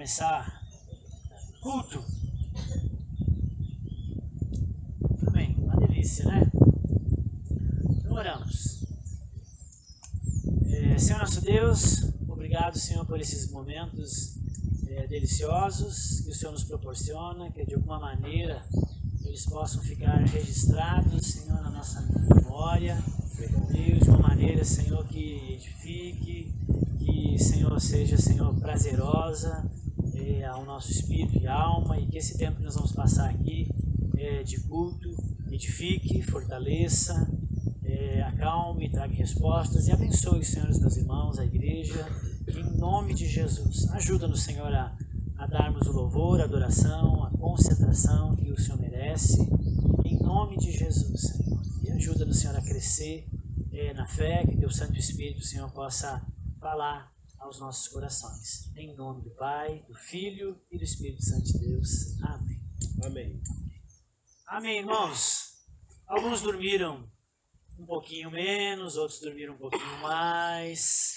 começar culto. Amém. Uma delícia, né? Então oramos. Senhor nosso Deus, obrigado, Senhor, por esses momentos deliciosos que o Senhor nos proporciona, que de alguma maneira eles possam ficar registrados, Senhor, na nossa memória, Deus, de uma maneira, Senhor, que edifique, que, Senhor, seja, Senhor, prazerosa ao nosso espírito e alma, e que esse tempo que nós vamos passar aqui de culto edifique, fortaleça, acalme, traga respostas e abençoe, Senhor, os meus irmãos, a igreja, em nome de Jesus. Ajuda-nos, Senhor, a darmos o louvor, a adoração, a concentração que o Senhor merece, em nome de Jesus, Senhor. E ajuda-nos, Senhor, a crescer na fé, que Teu Santo Espírito, Senhor, possa falar aos nossos corações. Em nome do Pai, do Filho e do Espírito Santo de Deus. Amém. Amém. Amém, irmãos. Alguns dormiram um pouquinho menos, outros dormiram um pouquinho mais,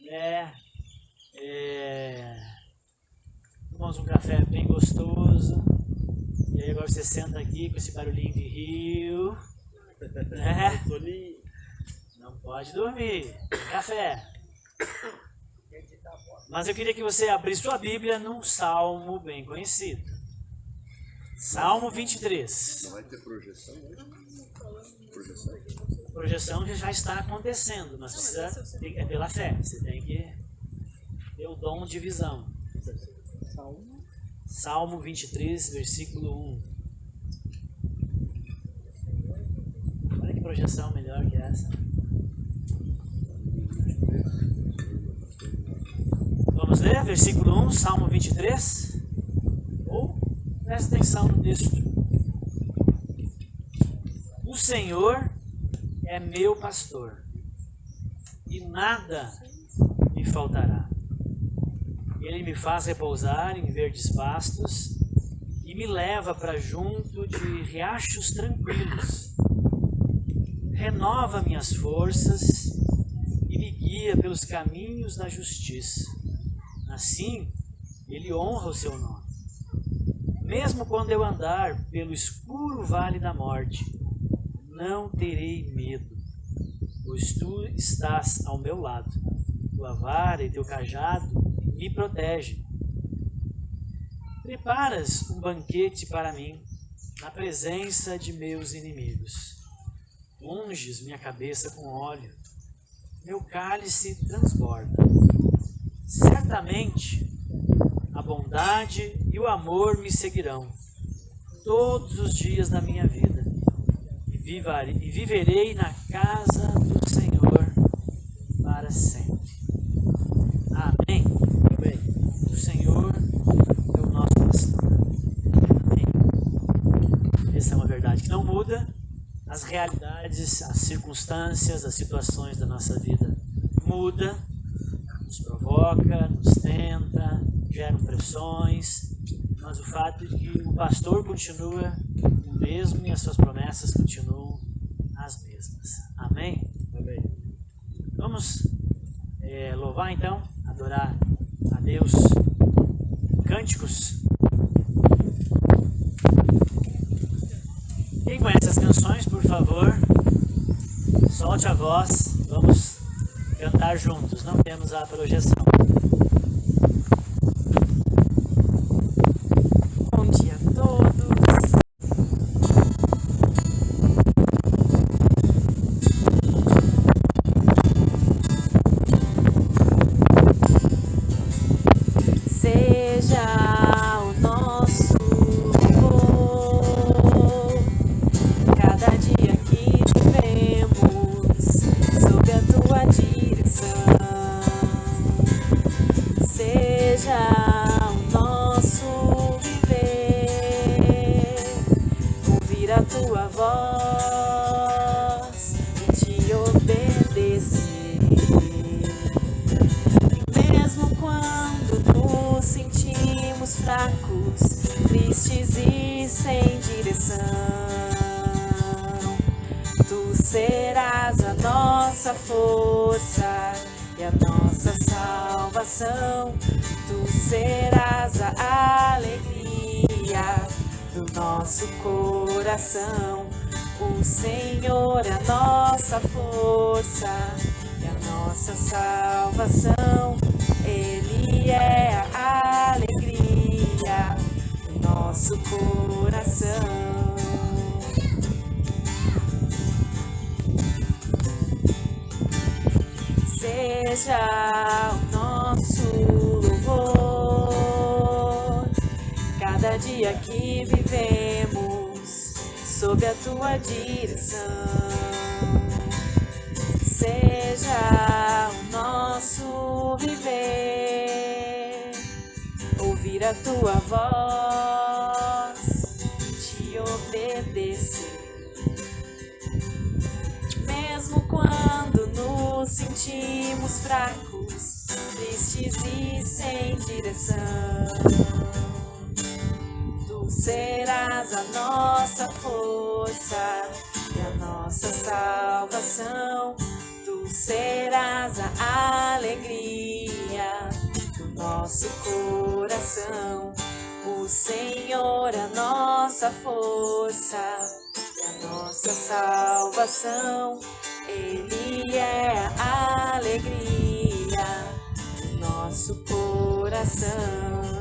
né? Tomamos um café bem gostoso, e aí agora você senta aqui com esse barulhinho de rio, né? Não pode dormir, café. Mas eu queria que você abrisse sua Bíblia num salmo bem conhecido. Salmo 23. Não vai ter projeção hoje? A projeção já está acontecendo, mas precisa, é pela fé. Você tem que ter o dom de visão. Salmo 23, versículo 1. Olha que projeção melhor que essa. Vamos ler, versículo 1, Salmo 23. Presta atenção no texto. O Senhor é meu pastor, e nada me faltará. Ele me faz repousar em verdes pastos e me leva para junto de riachos tranquilos. Renova minhas forças e me guia pelos caminhos da justiça. Assim, Ele honra o seu nome. Mesmo quando eu andar pelo escuro vale da morte, não terei medo, pois Tu estás ao meu lado. Tua vara e Teu cajado me protegem. Preparas um banquete para mim, na presença de meus inimigos. Unges minha cabeça com óleo, meu cálice transborda. Certamente, a bondade e o amor me seguirão todos os dias da minha vida, e viverei na casa do Senhor para sempre. Amém. Amém. O Senhor é o nosso pastor. Amém. Essa é uma verdade que não muda. As realidades, as circunstâncias, as situações da nossa vida mudam, nos provoca, nos tenta, geram pressões, mas o fato de que o pastor continua o mesmo e as suas promessas continuam as mesmas. Amém? Amém. Vamos louvar então, adorar a Deus. Cânticos. Quem conhece as canções, por favor, solte a voz, vamos cantar juntos, não temos a projeção. Bom dia a todos. Seja o nosso louvor, cada dia que vivemos sob a Tua direção. Seja o nosso viver, ouvir a Tua voz e Te obedecer. Mesmo quando nos sentimos fracos, tristes e sem direção, Tu serás a nossa força e a nossa salvação. Tu serás serás a alegria do nosso coração. O Senhor é a nossa força e a nossa salvação. Ele é a alegria do nosso coração. Seja o nosso louvor cada dia que vivemos sob a tua direção. Seja o nosso viver ouvir a tua voz, te obedecer. Mesmo quando nos sentimos fracos, tristes e sem direção, tu serás a nossa força e a nossa salvação. Tu serás a alegria do nosso coração. O Senhor é a nossa força e a nossa salvação. Ele é a alegria do nosso coração.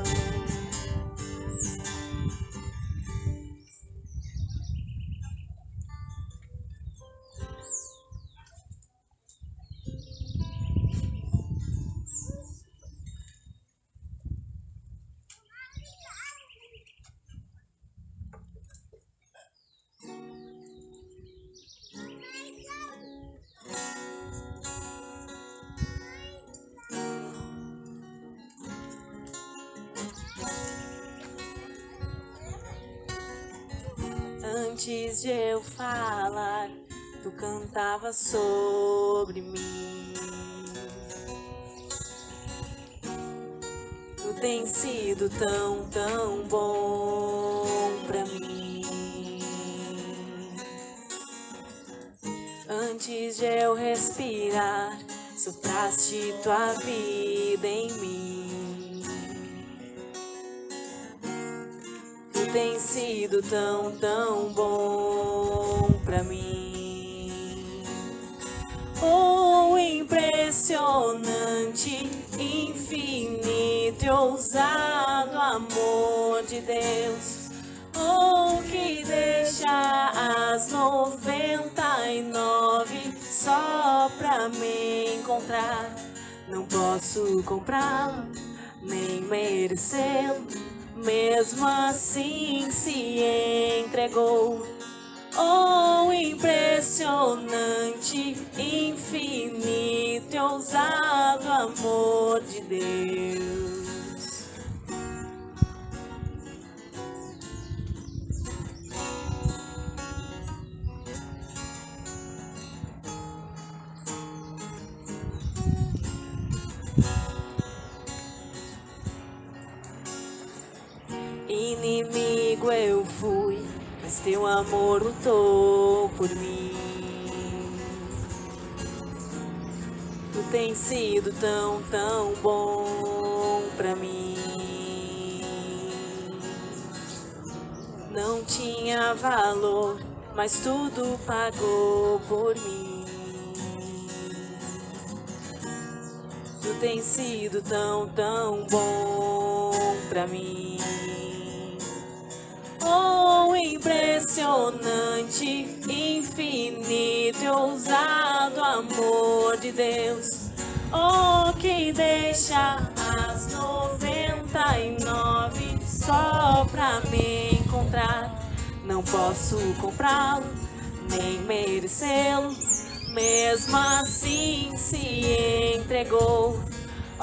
Antes de eu falar, tu cantava sobre mim. Tu tens sido tão, tão bom pra mim. Antes de eu respirar, sopraste tua vida em mim. Tem sido tão, tão bom pra mim. Oh, impressionante, infinito e ousado amor de Deus. Oh, que deixa as 99 só pra me encontrar. Não posso comprá-lo, nem merecê-lo. Mesmo assim se entregou. Oh, impressionante, infinito e ousado amor de Deus. Inimigo eu fui, mas teu amor lutou por mim. Tu tens sido tão, tão bom pra mim. Não tinha valor, mas tudo pagou por mim. Tu tens sido tão, tão bom pra mim. Oh, impressionante, infinito e ousado amor de Deus. Oh, que deixa as 99 só pra me encontrar. Não posso comprá-lo, nem merecê-lo. Mesmo assim se entregou.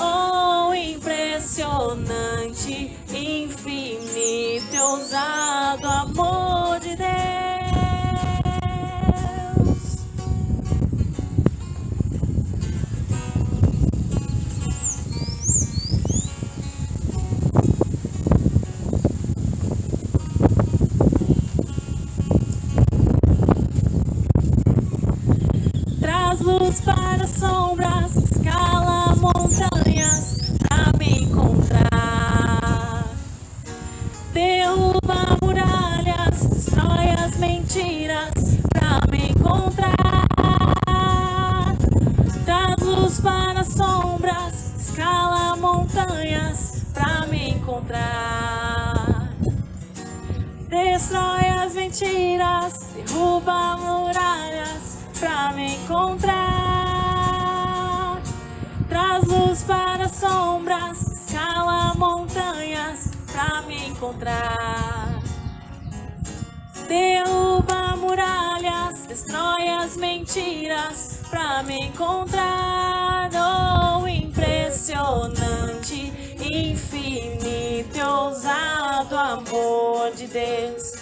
Oh, impressionante, infinito e ousado amor de Deus. Traz luz para as sombras, escala montanhas pra me encontrar. mentiras pra me encontrar. Traz luz para sombras, escala montanhas pra me encontrar. Destrói as mentiras, derruba muralhas pra me encontrar. Traz luz para sombras, escala montanhas pra me encontrar. Derruba muralhas, destrói as mentiras pra me encontrar. Oh, impressionante, infinito e ousado amor de Deus.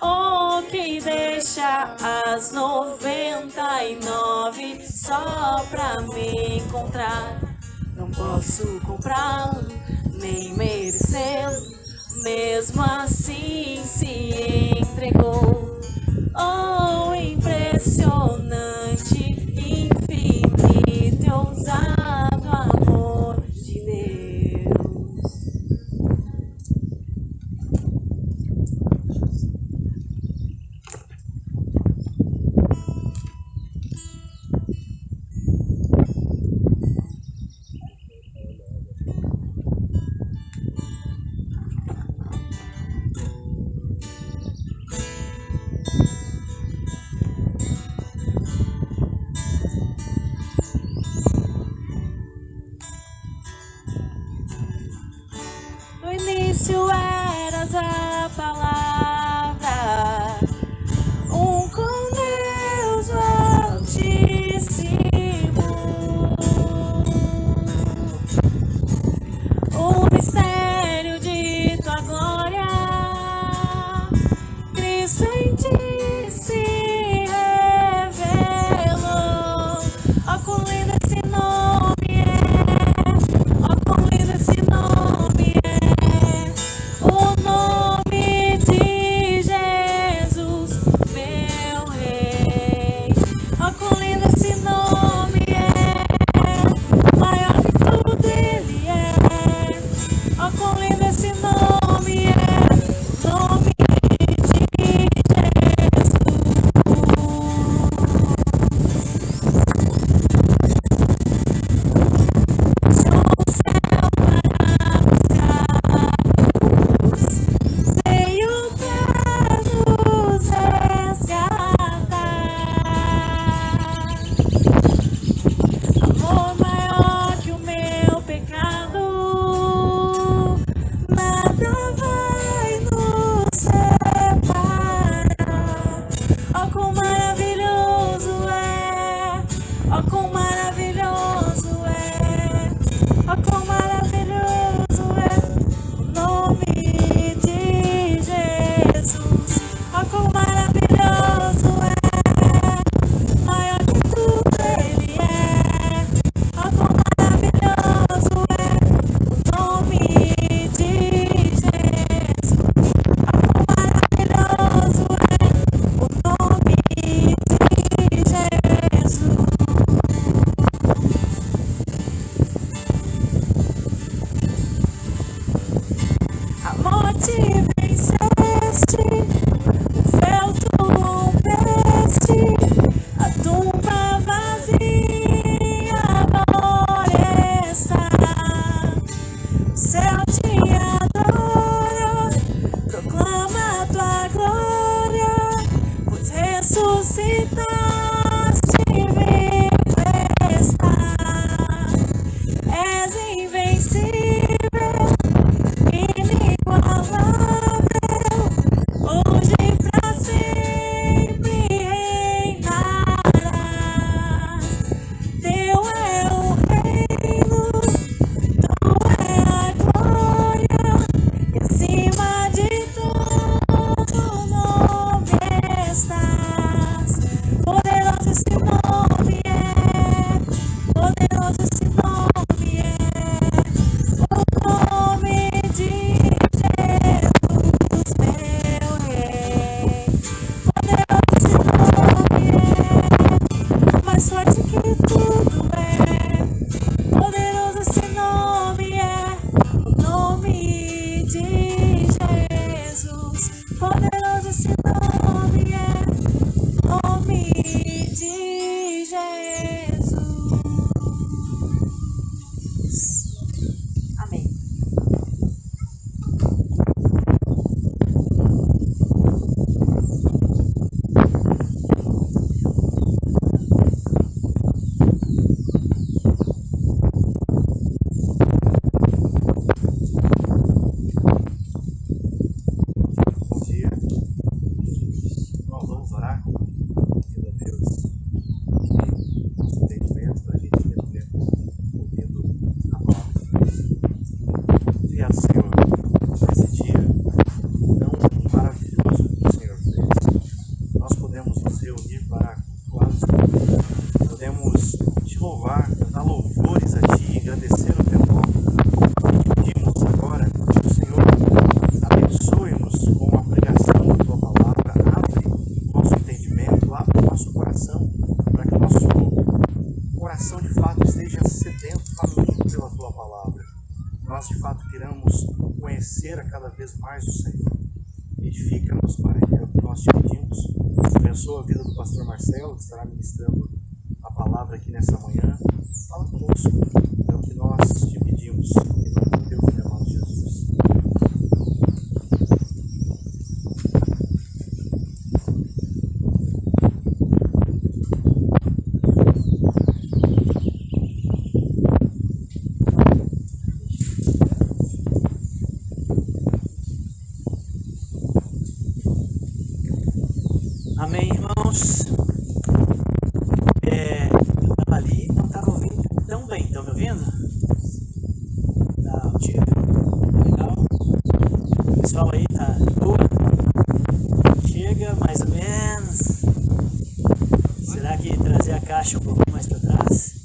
Oh, que deixa as 99 só pra me encontrar. Não posso comprá-lo, nem merecê-lo, mesmo assim se entregou. Oh, impressionante, infinito e ousado amor de Deus. No início eras a palavra, com Deus Altíssimo. O mistério de tua glória, Cristo em ti se revelou. Ó, quão lindo esse nome é, ó, quão lindo esse nome é. O nome de Jesus, meu Rei. Ó, quão lindo esse nome é, maior que tudo ele é. Ó, quão lindo esse nome é, o nome de Jesus. Deixou o céu para buscar-nos, veio pra nos resgatar. Amor maior que o meu pecado, venhamos conhecer a cada vez mais o Senhor. Edifica-nos, Pai, é o que nós te pedimos. Abençoa a vida do pastor Marcelo, que estará ministrando a palavra aqui nessa manhã. Fala conosco, é o que nós te pedimos, em nome do teu filho amado Jesus. Amém, irmãos? Eu estava ali, não estava ouvindo tão bem. Estão me ouvindo? Tá altivo? Legal? O pessoal aí tá de boa? Chega, mais ou menos. Será que trazer a caixa um pouquinho mais para trás?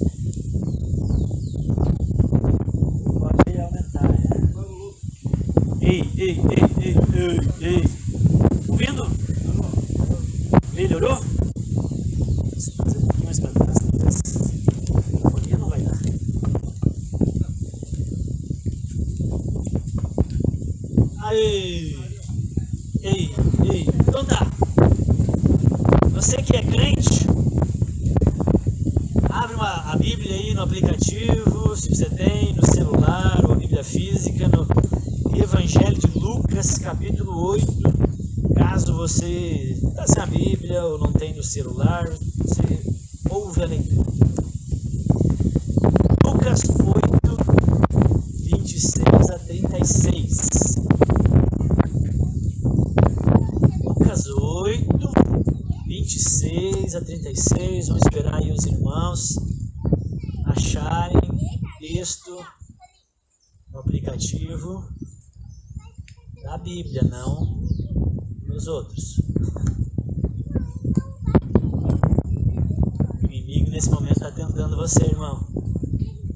Pode aumentar, né? Ei. Ouvindo? Melhorou? Vou fazer um pouquinho mais para trás, talvez. A microfonia não vai dar. Aí! Ei! Então tá. Você que é crente, abre a Bíblia aí no aplicativo, se você tem, no celular, ou a Bíblia física, no Evangelho de Lucas, capítulo 8. Caso você está sem a Bíblia ou não tem no celular, você ouve a leitura. Lucas 8, 26 a 36. Lucas 8, 26 a 36. Vamos esperar aí os irmãos acharem texto no aplicativo da Bíblia, não os outros. O inimigo nesse momento está tentando você, irmão.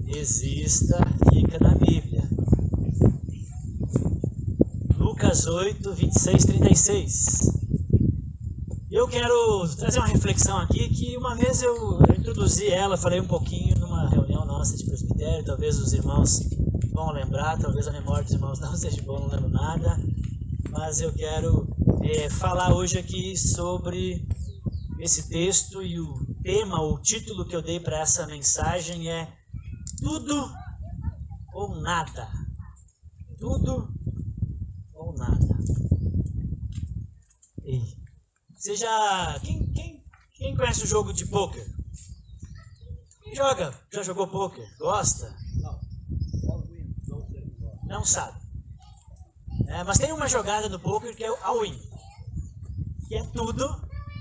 Desista, fica na Bíblia. Lucas 8, 26, 36. Eu quero trazer uma reflexão aqui que uma vez eu introduzi ela, falei um pouquinho numa reunião nossa de presbitério. Talvez os irmãos vão lembrar, talvez a memória dos irmãos não seja boa, não lembro nada. Mas eu quero falar hoje aqui sobre esse texto, e o tema, o título que eu dei para essa mensagem é Tudo ou Nada. Tudo ou Nada. Você já... Quem conhece o jogo de pôquer? Quem joga? Já jogou pôquer? Gosta? Não sabe. Mas tem uma jogada no poker que é o all-in, que é tudo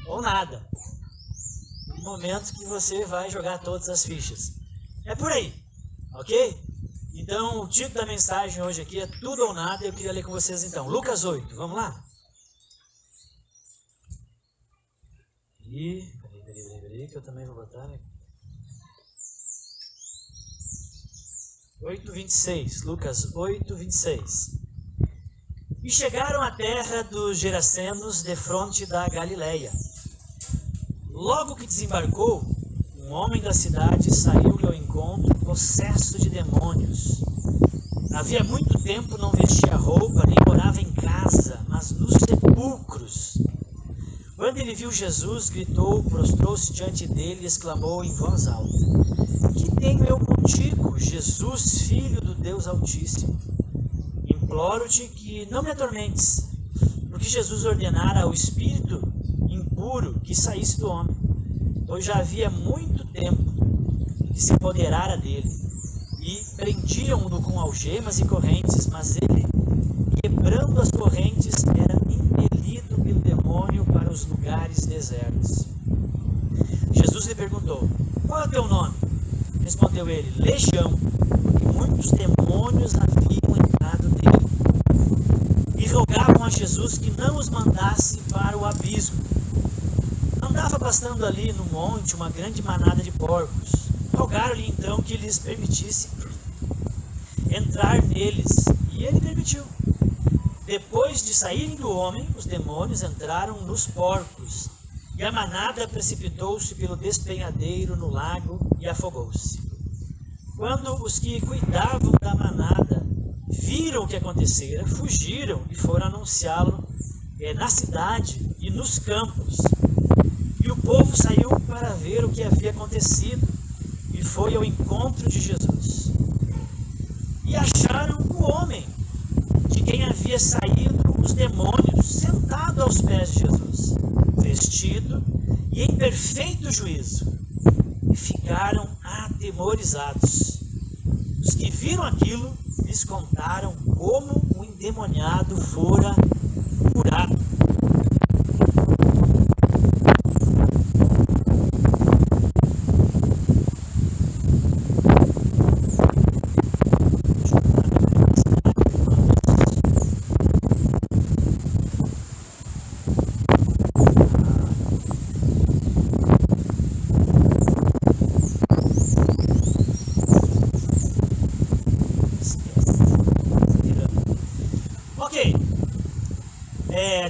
ou nada. No momento que você vai jogar todas as fichas. É por aí, ok? Então o título da mensagem hoje aqui é Tudo ou Nada. Eu queria ler com vocês então. Lucas 8, vamos lá? Peraí, que eu também vou botar, né? 8:26, Lucas 8:26. E chegaram à terra dos Gerasenos, defronte da Galileia. Logo que desembarcou, um homem da cidade saiu-lhe ao encontro, possesso de demônios. Havia muito tempo não vestia roupa, nem morava em casa, mas nos sepulcros. Quando ele viu Jesus, gritou, prostrou-se diante dele e exclamou em voz alta: Que tenho eu contigo, Jesus, Filho do Deus Altíssimo? Imploro-te que não me atormentes, porque Jesus ordenara ao espírito impuro que saísse do homem, pois já havia muito tempo que se apoderara dele, e prendiam-no com algemas e correntes, mas ele, quebrando as correntes, era impelido pelo demônio para os lugares desertos. Jesus lhe perguntou: Qual é o teu nome? Respondeu ele: Legião, porque muitos demônios haviam entrado nele. E rogavam a Jesus que não os mandasse para o abismo. Andava pastando ali no monte uma grande manada de porcos. Rogaram-lhe então que lhes permitisse entrar neles, e ele permitiu. Depois de saírem do homem, os demônios entraram nos porcos, e a manada precipitou-se pelo despenhadeiro no lago e afogou-se. Quando os que cuidavam da manada viram o que acontecera, fugiram e foram anunciá-lo na cidade e nos campos. E o povo saiu para ver o que havia acontecido e foi ao encontro de Jesus. E acharam o homem de quem havia saído os demônios, sentado aos pés de Jesus, vestido e em perfeito juízo, e ficaram atemorizados. Os que viram aquilo lhes contaram como o endemoniado fora curado.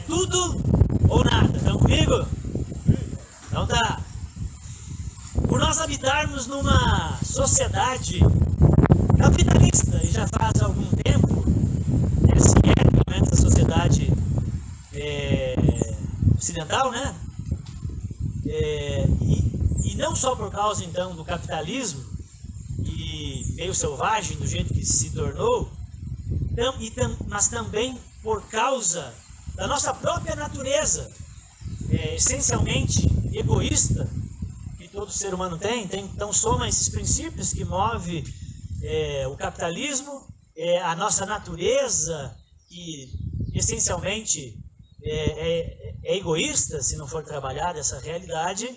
Tudo ou nada, estão comigo? Então tá. Por nós habitarmos numa sociedade capitalista, e já faz algum tempo, se é pelo menos a sociedade ocidental, né? E não só por causa então do capitalismo e meio selvagem do jeito que se tornou, mas também por causa da nossa própria natureza, essencialmente egoísta, que todo ser humano tem. Então soma esses princípios que move o capitalismo, a nossa natureza, que essencialmente é egoísta, se não for trabalhada essa realidade,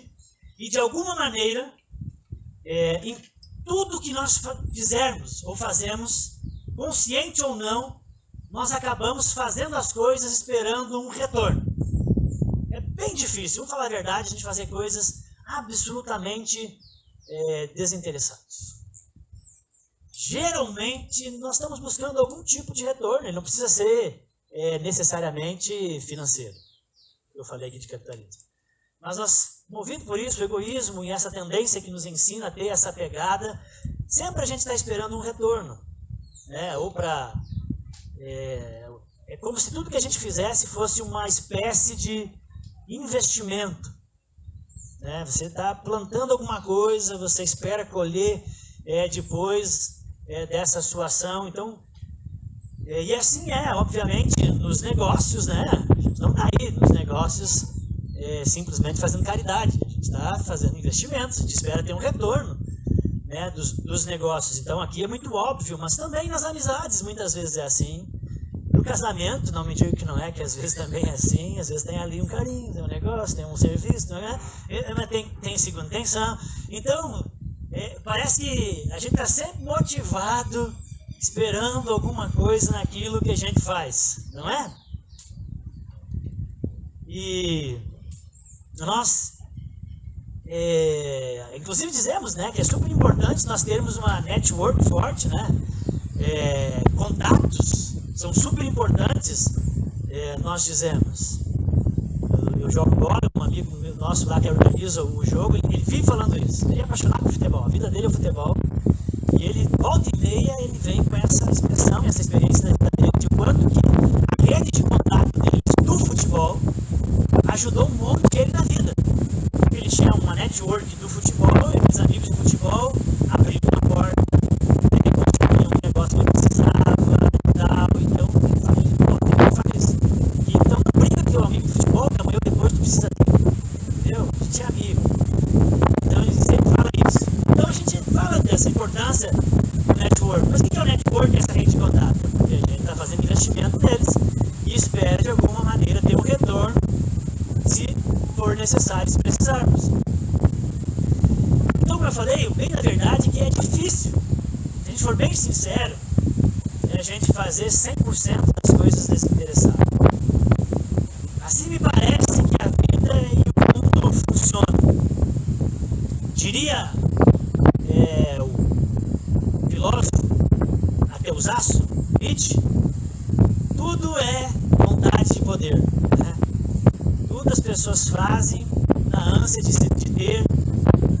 e de alguma maneira, em tudo que nós fizermos ou fazemos, consciente ou não, nós acabamos fazendo as coisas esperando um retorno. É bem difícil, vamos falar a verdade, a gente fazer coisas absolutamente desinteressadas. Geralmente nós estamos buscando algum tipo de retorno, ele não precisa ser necessariamente financeiro. Eu falei aqui de capitalismo. Mas nós, movido por isso, o egoísmo e essa tendência que nos ensina a ter essa pegada, sempre a gente está esperando um retorno, né? Ou para... É como se tudo que a gente fizesse fosse uma espécie de investimento, né? Você está plantando alguma coisa, você espera colher depois dessa sua ação. Então, e assim obviamente, nos negócios, né? A gente não está aí nos negócios simplesmente fazendo caridade, a gente está fazendo investimentos, a gente espera ter um retorno, né, dos negócios. Então aqui é muito óbvio, mas também nas amizades muitas vezes é assim. No casamento, não me diga que não é, que às vezes também é assim, às vezes tem ali um carinho, tem um negócio, tem um serviço, não é? Mas tem segunda intenção. Então, parece que a gente está sempre motivado, esperando alguma coisa naquilo que a gente faz, não é? E nós, inclusive dizemos, né, que é super importante nós termos uma network forte, né? Contatos são super importantes, nós dizemos. Eu jogo bola, um amigo nosso lá que organiza o jogo, ele vive falando isso. Ele é apaixonado por futebol, a vida dele é o futebol. E ele, volta e meia, ele vem com essa expressão, essa experiência da vida dele, de quanto que a rede de contato deles do futebol ajudou um monte ele na vida. Ele tinha uma network do futebol, e os amigos de futebol abriram a porta, tinha um negócio que ele precisava e tal. Então ele fala, ele faz. Então não briga que o amigo de futebol, que amanhã ou depois tu precisa dele. Entendeu? A gente é amigo. Então ele sempre fala isso. Então a gente fala dessa importância do network. Mas o que é o network? Essa rede de contato. Porque a gente está fazendo investimento neles e espera de alguma maneira ter um retorno, se for necessário, se precisarmos. Então, como eu falei, bem na verdade que é difícil, se a gente for bem sincero, a gente fazer 100% das coisas desinteressadas. Assim me parece que a vida e o mundo funcionam. Diria o filósofo ateusaço Nietzsche, tudo é vontade de poder, né? Tudo as pessoas fazem na ânsia de ter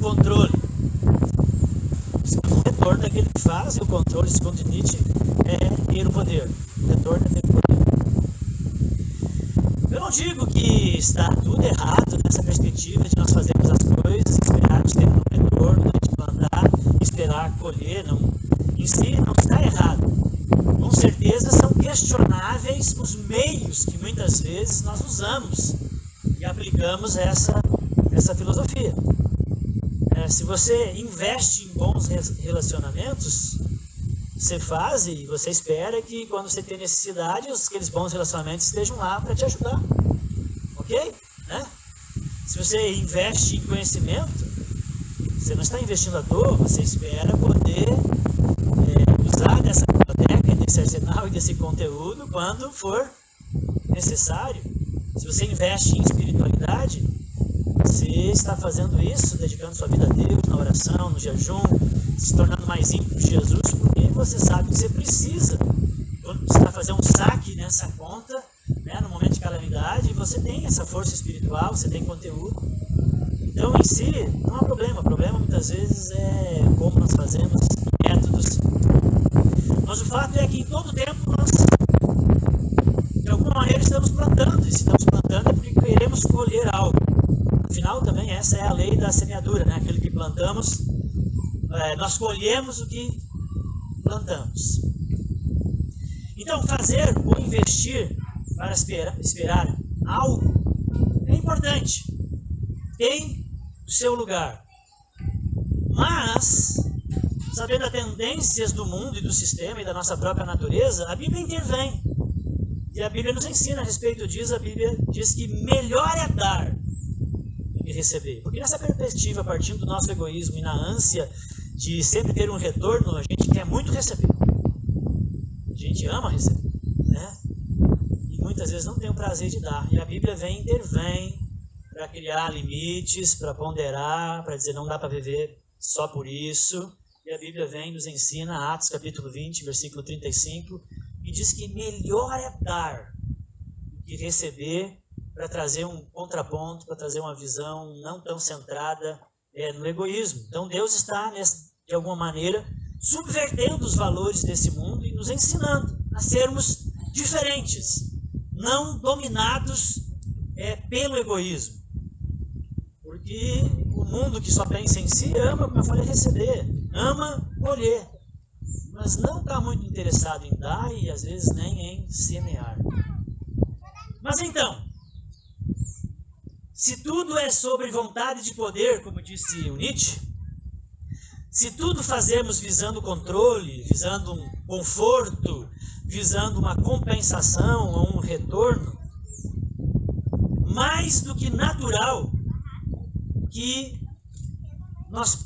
controle. O retorno daquele que faz, e o controle, segundo Nietzsche, é ter o poder. O retorno é ter o poder. Eu não digo que está tudo errado nessa perspectiva de nós fazermos as coisas, esperarmos ter um retorno, de plantar, esperar colher. Não, em si não está errado. Com certeza são questionáveis os meios que muitas vezes nós usamos e aplicamos essa filosofia. Se você investe em bons relacionamentos, você faz e você espera que quando você tem necessidade, aqueles bons relacionamentos estejam lá para te ajudar. Ok? Né? Se você investe em conhecimento, você não está investindo à toa, você espera poder usar dessa biblioteca, desse arsenal e desse conteúdo quando for necessário. Se você investe em espiritualidade, você está fazendo isso, dedicando sua vida a Deus, na oração, no jejum, se tornando mais íntimo de Jesus, porque você sabe que você precisa. Quando você vai fazer um saque nessa conta, né, no momento de calamidade, você tem essa força espiritual, você tem conteúdo. Então, em si, não há problema. O problema, muitas vezes, é como nós fazemos, métodos. Mas o fato é que, em todo tempo, nós, de alguma maneira, estamos plantando. E se estamos plantando é porque queremos colher algo. Afinal, também, essa é a lei da semeadura, né? Aquilo que plantamos, nós colhemos o que plantamos. Então, fazer ou investir para esperar algo é importante. Tem o seu lugar. Mas, sabendo as tendências do mundo e do sistema e da nossa própria natureza, a Bíblia intervém. E a Bíblia nos ensina a respeito disso. A Bíblia diz que melhor é dar do que receber. Porque nessa perspectiva, partindo do nosso egoísmo e na ânsia de sempre ter um retorno, a gente quer muito receber. A gente ama receber, né? E muitas vezes não tem o prazer de dar. E a Bíblia intervém para criar limites, para ponderar, para dizer não dá para viver só por isso. E a Bíblia nos ensina, Atos capítulo 20, versículo 35, e diz que melhor é dar do que receber, para trazer um contraponto, para trazer uma visão não tão centrada no egoísmo. Então Deus está, de alguma maneira, subvertendo os valores desse mundo e nos ensinando a sermos diferentes, não dominados pelo egoísmo. Porque o mundo que só pensa em si ama, como eu falei, receber, ama colher, mas não está muito interessado em dar e às vezes nem em semear. Mas então, se tudo é sobre vontade de poder, como disse o Nietzsche, se tudo fazemos visando controle, visando um conforto, visando uma compensação ou um retorno, mais do que natural que nós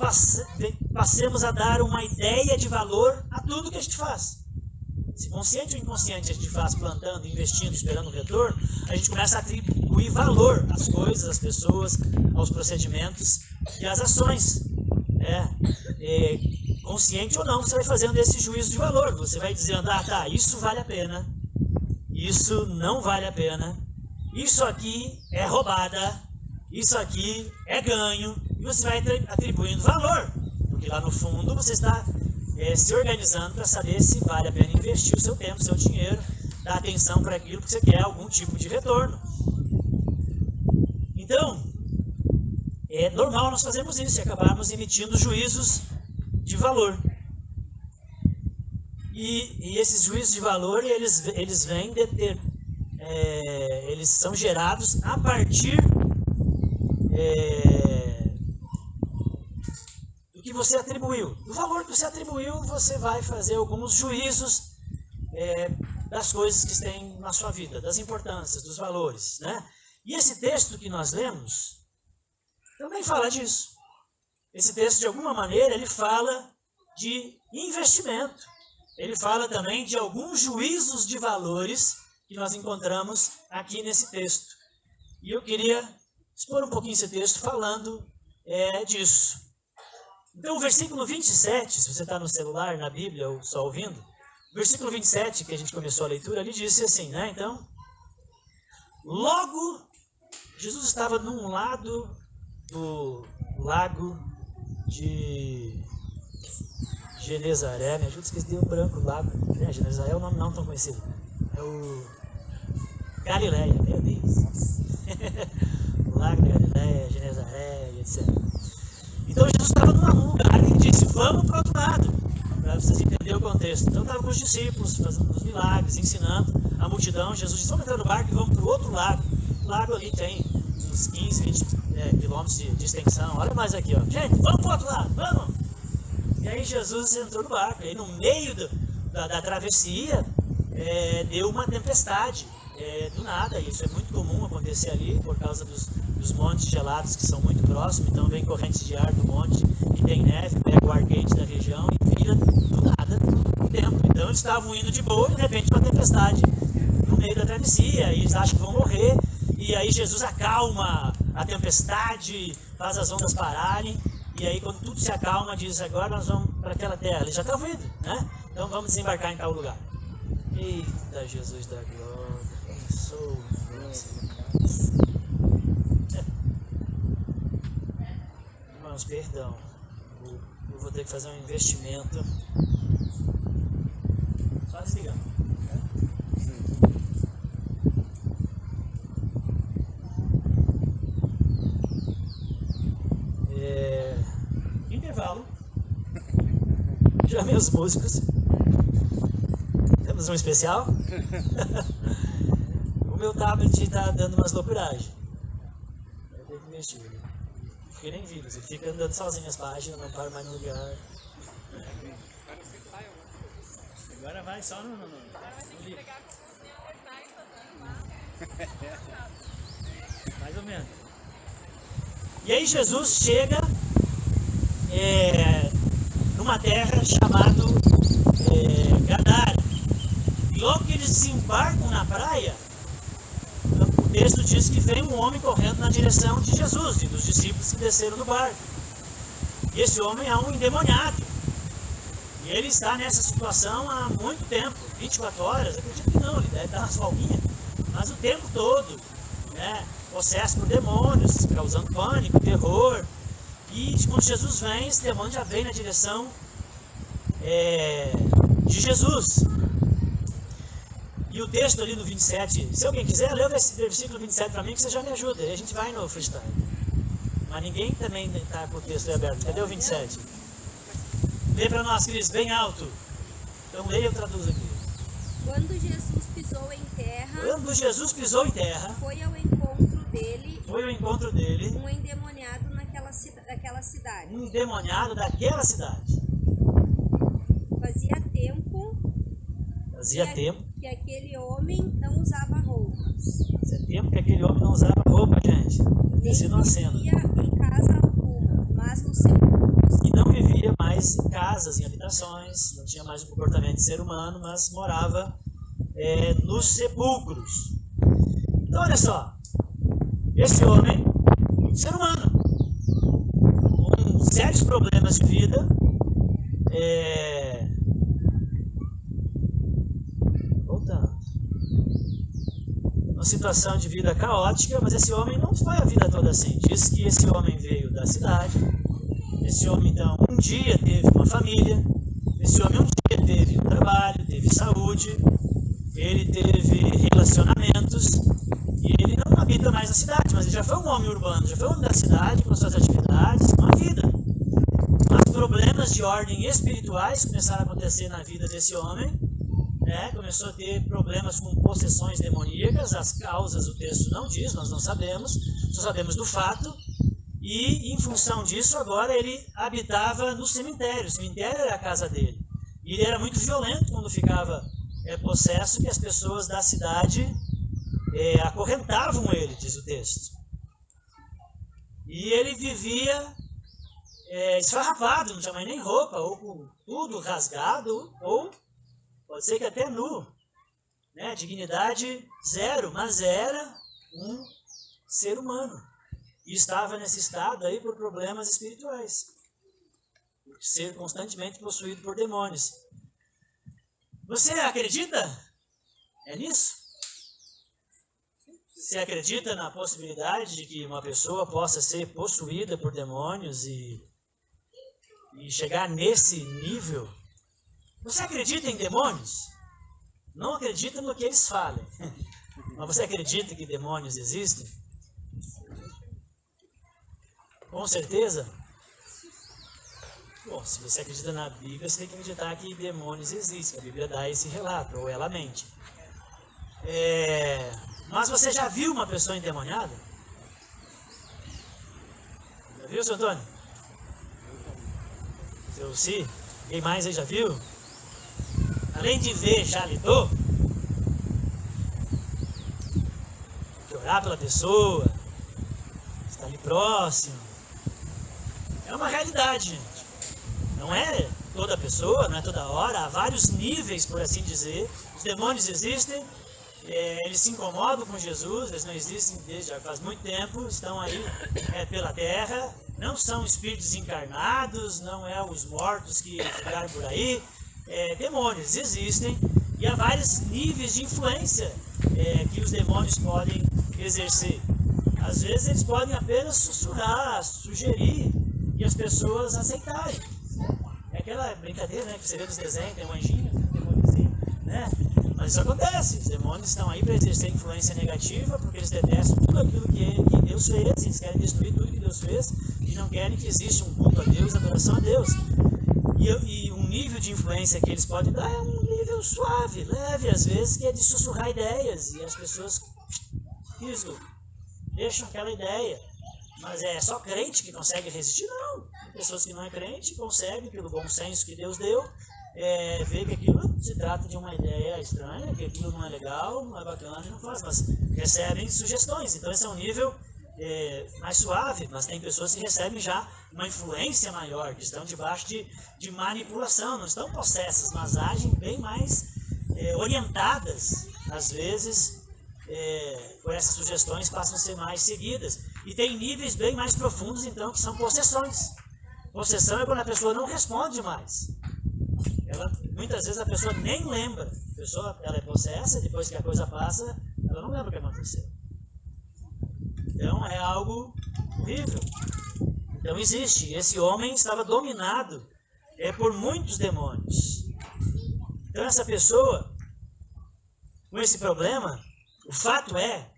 passemos a dar uma ideia de valor a tudo que a gente faz. Se consciente ou inconsciente a gente faz plantando, investindo, esperando um retorno, a gente começa a atribuir valor às coisas, às pessoas, aos procedimentos e às ações. Consciente ou não, você vai fazendo esse juízo de valor. Você vai dizendo, tá, isso vale a pena, isso não vale a pena, isso aqui é roubada, isso aqui é ganho, e você vai atribuindo valor, porque lá no fundo você está se organizando para saber se vale a pena investir o seu tempo, o seu dinheiro, dar atenção para aquilo que você quer algum tipo de retorno. Então, é normal nós fazermos isso e acabarmos emitindo juízos de valor. E esses juízos de valor, eles vêm eles são gerados a partir do que você atribuiu. Do valor que você atribuiu, você vai fazer alguns juízos das coisas que tem na sua vida, das importâncias, dos valores, né? E esse texto que nós lemos também fala disso. Esse texto, de alguma maneira, ele fala de investimento. Ele fala também de alguns juízos de valores que nós encontramos aqui nesse texto. E eu queria expor um pouquinho esse texto falando disso. Então, o versículo 27, se você está no celular, na Bíblia, ou só ouvindo, o versículo 27, que a gente começou a leitura, ele disse assim, né? Então, logo, Jesus estava num lado do lago de Genezaré, me ajuda a esquecer o branco lá. Genezaré é o nome não tão conhecido. É o Galileia, meu Deus. Lago de Galileia, Genezaré, etc. Então Jesus estava num lugar e disse, vamos para o outro lado, para vocês entenderem o contexto. Então estava com os discípulos, fazendo os milagres, ensinando a multidão. Jesus disse, vamos entrar no barco e vamos para o outro lado. O lago ali tem uns 15, 20 quilômetros de extensão. Olha mais aqui, ó. Gente, vamos para o outro lado, vamos! E aí Jesus entrou no barco. E aí no meio da travessia, deu uma tempestade. Do nada, isso é muito comum acontecer ali, por causa dos montes gelados que são muito próximos. Então vem correntes de ar do monte e tem neve, pega o ar quente da região e vira do nada o tempo. Então eles estavam indo de boa e de repente uma tempestade no meio da travessia, e eles acham que vão morrer. E aí Jesus acalma a tempestade, faz as ondas pararem. E aí quando tudo se acalma, diz, agora nós vamos para aquela terra. Eles já estavam indo, né? Então vamos desembarcar em tal lugar. Eita, Jesus da glória, sou irmãos, perdão, eu vou ter que fazer um investimento. Só desligando. Intervalo. Chamei os músicos. Temos um especial. O meu tablet está dando umas loucuragens. Eu tenho que investir. Porque nem vírus, ele fica andando sozinho as páginas, não para mais no lugar. Agora vai só no livro. Mais ou menos. E aí Jesus chega numa terra chamada Gadara. E logo que eles desembarcam na praia, o texto diz que vem um homem correndo na direção de Jesus e dos discípulos que desceram do barco. E esse homem é um endemoniado. E ele está nessa situação há muito tempo, 24 horas, acredito que não, ele deve dar umas folguinhas, mas o tempo todo, né, possesso por demônios, causando pânico, terror. E quando Jesus vem, esse demônio já vem na direção de Jesus. E o texto ali no 27, se alguém quiser, lê o versículo 27 para mim, que você já me ajuda, aí a gente vai no freestyle. Mas ninguém também está com o texto aberto. Cadê o 27? Lê para nós, Cris, bem alto. Então leia e eu traduzo aqui. Quando Jesus pisou em terra, foi ao encontro dele um endemoniado daquela cidade. Um endemoniado daquela cidade. Fazia tempo que aquele homem não usava roupas. Fazia tempo que aquele homem não usava roupa, gente. Nem vivia em casa alguma, mas nos sepulcros. E não vivia mais em casas, em habitações, não tinha mais o comportamento de ser humano, mas morava nos sepulcros. Então olha só, esse homem, um ser humano, com sérios problemas de vida, voltando, uma situação de vida caótica, mas esse homem não foi a vida toda assim. Diz que esse homem veio da cidade, esse homem então um dia teve uma família, esse homem um dia teve um trabalho, teve saúde, ele teve relacionamentos, e ele não habita mais na cidade, mas ele já foi um homem urbano, já foi um homem da cidade com suas atividades, com a vida. Mas problemas de ordem espirituais começaram a acontecer na vida desse homem, começou a ter problemas com possessões demoníacas. As causas o texto não diz, nós não sabemos, só sabemos do fato. E em função disso, agora ele habitava no cemitério. O cemitério era a casa dele. E ele era muito violento quando ficava possesso, que as pessoas da cidade acorrentavam ele, diz o texto. E ele vivia esfarrapado, não tinha mais nem roupa, ou com tudo rasgado, ou pode ser que até nu, né? Dignidade zero, mas era um ser humano. E estava nesse estado aí por problemas espirituais. Por ser constantemente possuído por demônios. Você acredita? Nisso? Você acredita na possibilidade de que uma pessoa possa ser possuída por demônios e e chegar nesse nível, você acredita em demônios? Não acredita no que eles falem. Mas você acredita que demônios existem? Com certeza? Bom, se você acredita na Bíblia, você tem que acreditar que demônios existem. A Bíblia dá esse relato, ou ela mente. Mas você já viu uma pessoa endemoniada? Já viu, seu Antônio? Seu Si? Quem mais aí já viu? Além de ver, já lidou? Tem que orar pela pessoa, está ali próximo. É uma realidade, gente. Não é toda pessoa, não é toda hora, há vários níveis, por assim dizer. Os demônios existem, eles se incomodam com Jesus, eles não existem desde já faz muito tempo, estão aí pela terra, não são espíritos encarnados, não é os mortos que ficaram por aí. Demônios existem e há vários níveis de influência que os demônios podem exercer. Às vezes eles podem apenas sussurrar, sugerir e as pessoas aceitarem. É aquela brincadeira, né, que você vê nos desenhos, tem um anjinho, tem um demôniozinho, né? Mas isso acontece, os demônios estão aí para exercer influência negativa, porque eles detestam tudo aquilo que Deus fez, eles querem destruir tudo que Deus fez e não querem que exista um culto a Deus, adoração a Deus. E um nível de influência que eles podem dar é um nível suave, leve, às vezes, que é de sussurrar ideias, e as pessoas deixam aquela ideia. Mas é só crente que consegue resistir? Não. Tem pessoas que não é crente conseguem, pelo bom senso que Deus deu, ver que aquilo se trata de uma ideia estranha, que aquilo não é legal, não é bacana e não faz, mas recebem sugestões. Então esse é um nível mais suave, mas tem pessoas que recebem já uma influência maior, que estão debaixo de manipulação, não estão possessas, mas agem bem mais orientadas, às vezes, por essas sugestões passam a ser mais seguidas. E tem níveis bem mais profundos, então, que são possessões. Possessão é quando a pessoa não responde mais. Muitas vezes a pessoa nem lembra. A pessoa ela é possessa, depois que a coisa passa, ela não lembra o que aconteceu. Então é algo horrível. Então existe. Esse homem estava dominado por muitos demônios. Então essa pessoa, com esse problema, o fato é...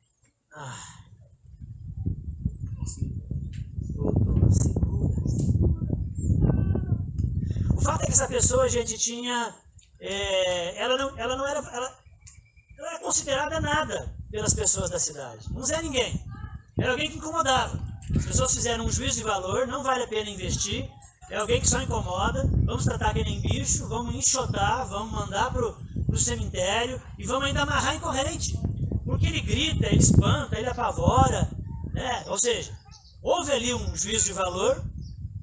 O fato é que essa pessoa, a gente tinha... ela não era considerada nada pelas pessoas da cidade. Não é ninguém. Era alguém que incomodava. As pessoas fizeram um juízo de valor, não vale a pena investir. É alguém que só incomoda. Vamos tratar que nem bicho, vamos enxotar, vamos mandar pro cemitério e vamos ainda amarrar em corrente. Porque ele grita, ele espanta, ele apavora. Né? Ou seja, houve ali um juízo de valor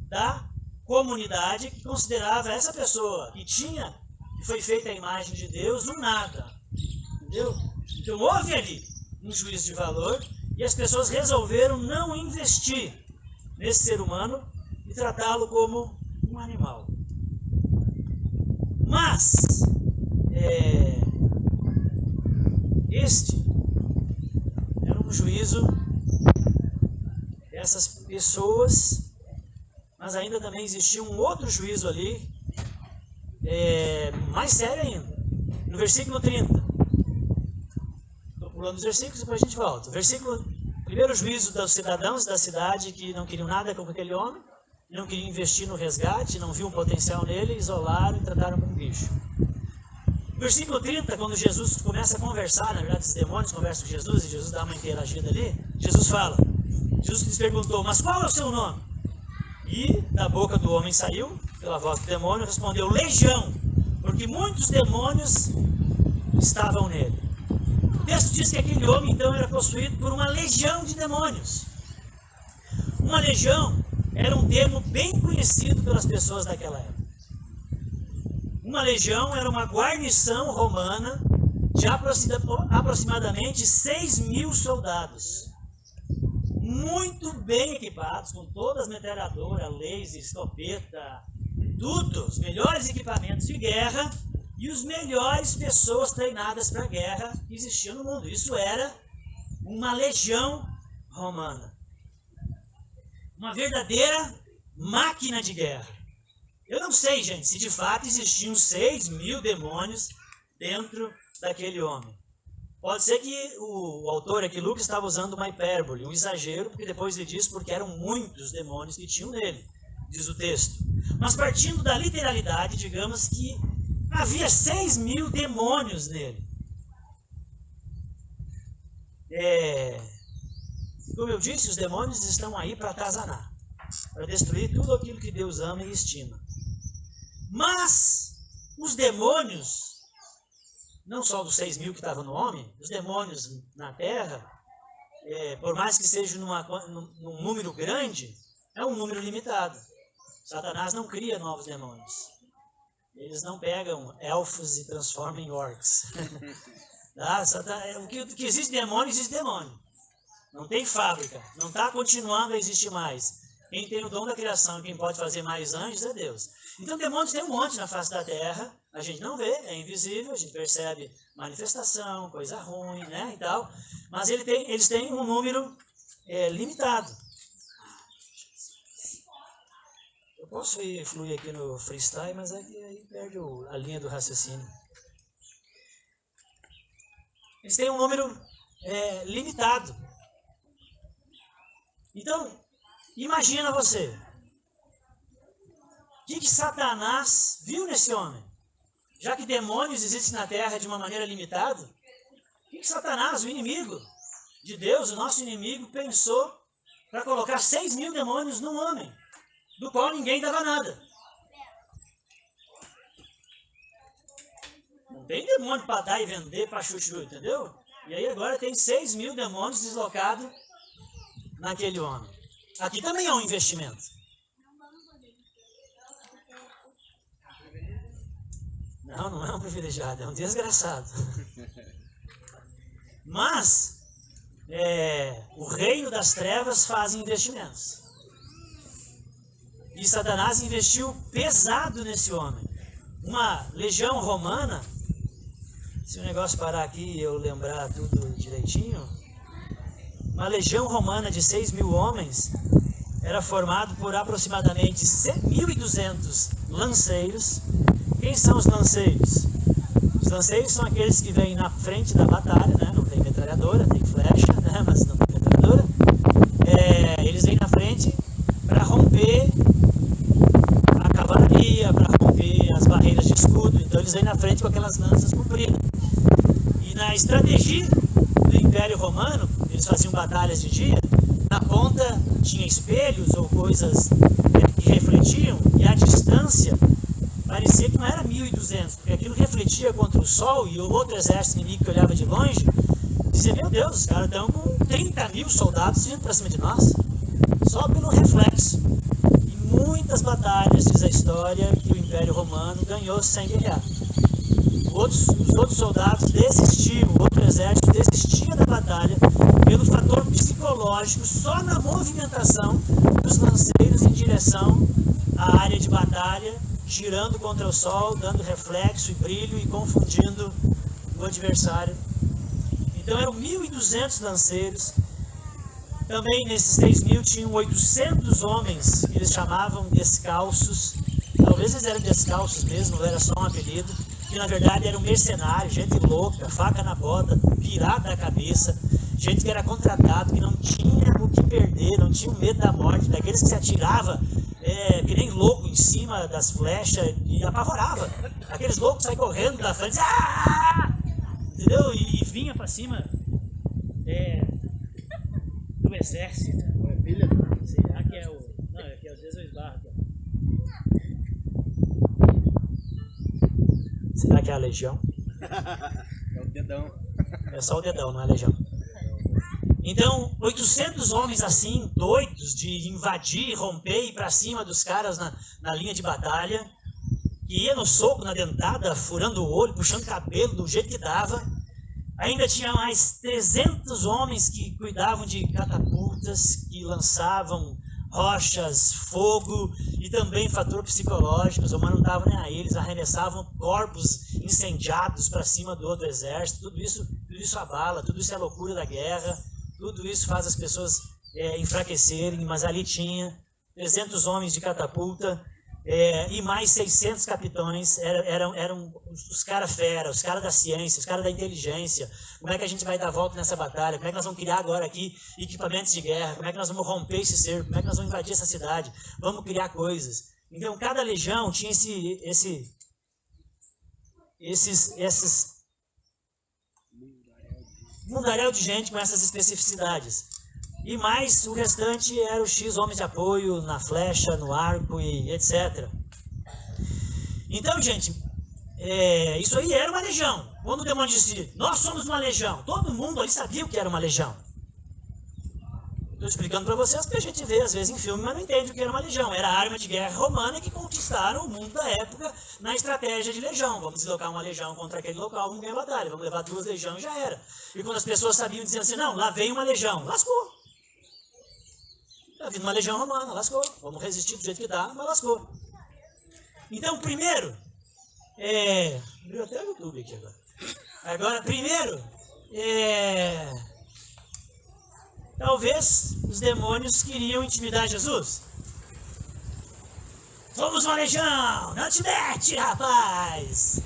da comunidade que considerava essa pessoa que foi feita a imagem de Deus um nada. Entendeu? Então houve ali um juízo de valor e as pessoas resolveram não investir nesse ser humano e tratá-lo como um animal. Mas este era um juízo dessas pessoas, mas ainda também existia um outro juízo ali, mais sério ainda. No versículo 30. Estou pulando os versículos e depois a gente volta. Primeiro juízo dos cidadãos da cidade que não queriam nada com aquele homem, não queriam investir no resgate, não viam potencial nele, isolaram e trataram como bicho. Versículo 30, quando Jesus começa a conversar, na verdade os demônios conversam com Jesus e Jesus dá uma interagida ali, Jesus fala, Jesus lhes perguntou, mas qual é o seu nome? E da boca do homem saiu, pela voz do demônio, respondeu, Legião, porque muitos demônios estavam nele. O texto diz que aquele homem então era possuído por uma legião de demônios. Uma legião era um termo bem conhecido pelas pessoas daquela época. Uma legião era uma guarnição romana de aproximadamente 6.000 soldados. Muito bem equipados, com todas as metralhadoras, laser, escopeta, tudo, os melhores equipamentos de guerra e as melhores pessoas treinadas para a guerra que existiam no mundo. Isso era uma legião romana. Uma verdadeira máquina de guerra. Eu não sei, gente, se de fato existiam 6.000 demônios dentro daquele homem. Pode ser que o autor aqui, Lucas, estava usando uma hipérbole, um exagero, porque depois ele diz porque eram muitos demônios que tinham nele, diz o texto. Mas partindo da literalidade, digamos que havia 6.000 demônios nele. Como eu disse, os demônios estão aí para atazanar, para destruir tudo aquilo que Deus ama e estima. Mas os demônios, não só dos 6.000 que estavam no homem, os demônios na terra, por mais que seja num número grande, é um número limitado. Satanás não cria novos demônios. Eles não pegam elfos e transformam em orcs. O que existe demônio, existe demônio. Não tem fábrica, não está continuando a existir mais. Quem tem o dom da criação, quem pode fazer mais anjos é Deus. Então demônios tem um monte na face da terra, a gente não vê, é invisível, a gente percebe manifestação, coisa ruim, né, e tal. Mas eles têm um número limitado. Eu posso fluir aqui no freestyle, mas aí perde a linha do raciocínio. Eles têm um número limitado. Então, imagina você, o que Satanás viu nesse homem? Já que demônios existem na terra de uma maneira limitada, o que Satanás, o inimigo de Deus, o nosso inimigo, pensou para colocar 6.000 demônios num homem, do qual ninguém dava nada? Não tem demônio para dar e vender para chuchu, entendeu? E aí agora tem 6.000 demônios deslocados naquele homem. Aqui também é um investimento. Não é um privilegiado, é um desgraçado. Mas o reino das trevas faz investimentos. E Satanás investiu pesado nesse homem. Uma legião romana, se o negócio parar aqui e eu lembrar tudo direitinho, uma legião romana de 6.000 homens era formado por aproximadamente 1.200 lanceiros. Quem são os lanceiros? Os lanceiros são aqueles que vêm na frente da batalha, né? Não tem metralhadora, tem flecha, né? Mas não tem metralhadora. Eles vêm na frente para romper a cavalaria, para romper as barreiras de escudo. Então eles vêm na frente com aquelas lanças compridas. E na estratégia do Império Romano, eles faziam batalhas de dia, na ponta tinha espelhos ou coisas que refletiam, e a distância parecia que não era 1.200, porque aquilo refletia contra o sol, e o outro exército inimigo que olhava de longe dizia: meu Deus, os caras estão com 30.000 soldados vindo para cima de nós, só pelo reflexo. E muitas batalhas, diz a história, que o Império Romano ganhou sem guerrear. Os outros soldados desistiam, o outro exército desistia da batalha pelo fator psicológico, só na movimentação dos lanceiros em direção à área de batalha, girando contra o sol, dando reflexo e brilho e confundindo o adversário. Então eram 1.200 lanceiros. Também nesses 6.000 tinham 800 homens que eles chamavam descalços. Talvez eles eram descalços mesmo, não era só um apelido, que na verdade eram mercenários, gente louca, faca na bota, pirata da cabeça, gente que era contratado, que não tinha o que perder, não tinha medo da morte, daqueles que se atirava que nem louco em cima das flechas e apavorava. Aqueles loucos saem correndo da frente, entendeu? E vinha para cima do exército. Aqui é o... Não, aqui às vezes eu esbarro aqui. Será que é a legião? É o dedão. É só o dedão, não é a legião. Então, 800 homens assim, doidos de invadir, romper e ir para cima dos caras na linha de batalha, que ia no soco, na dentada, furando o olho, puxando cabelo do jeito que dava. Ainda tinha mais 300 homens que cuidavam de catapultas, que lançavam rochas, fogo e também fator psicológico. Os romanos não estavam nem aí, eles arremessavam corpos incendiados para cima do outro exército. Tudo isso abala, tudo isso é loucura da guerra, tudo isso faz as pessoas enfraquecerem, mas ali tinha 300 homens de catapulta, e mais 600 capitães, eram os caras fera, os caras da ciência, os caras da inteligência. Como é que a gente vai dar volta nessa batalha? Como é que nós vamos criar agora aqui equipamentos de guerra? Como é que nós vamos romper esse cerco? Como é que nós vamos invadir essa cidade? Vamos criar coisas. Então, cada legião tinha esses mundaréu de gente com essas especificidades. E mais o restante era o X homens de apoio na flecha, no arco e etc. Então, gente, isso aí era uma legião. Quando o demônio disse, nós somos uma legião, todo mundo ali sabia o que era uma legião. Estou explicando para vocês porque a gente vê às vezes em filme, mas não entende o que era uma legião. Era a arma de guerra romana que conquistaram o mundo da época na estratégia de legião. Vamos deslocar uma legião contra aquele local, vamos ganhar a batalha. Vamos levar 2 legiões e já era. E quando as pessoas sabiam, dizendo assim, não, lá vem uma legião, lascou. Está vindo uma legião romana, lascou. Vamos resistir do jeito que dá, mas lascou. Então, primeiro, abriu até o YouTube aqui agora. Agora, primeiro, talvez os demônios queriam intimidar Jesus. Somos uma legião, não te mete, rapaz.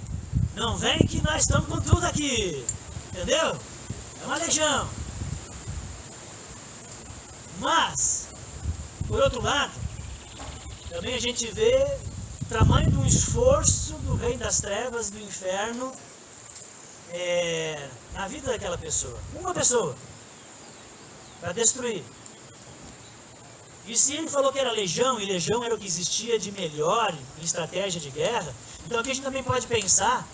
Não vem que nós estamos com tudo aqui. Entendeu? É uma legião. Mas, por outro lado, também a gente vê o tamanho do esforço do rei das trevas, do inferno, na vida daquela pessoa. Uma pessoa. Para destruir. E se ele falou que era legião, e legião era o que existia de melhor em estratégia de guerra, então aqui a gente também pode pensar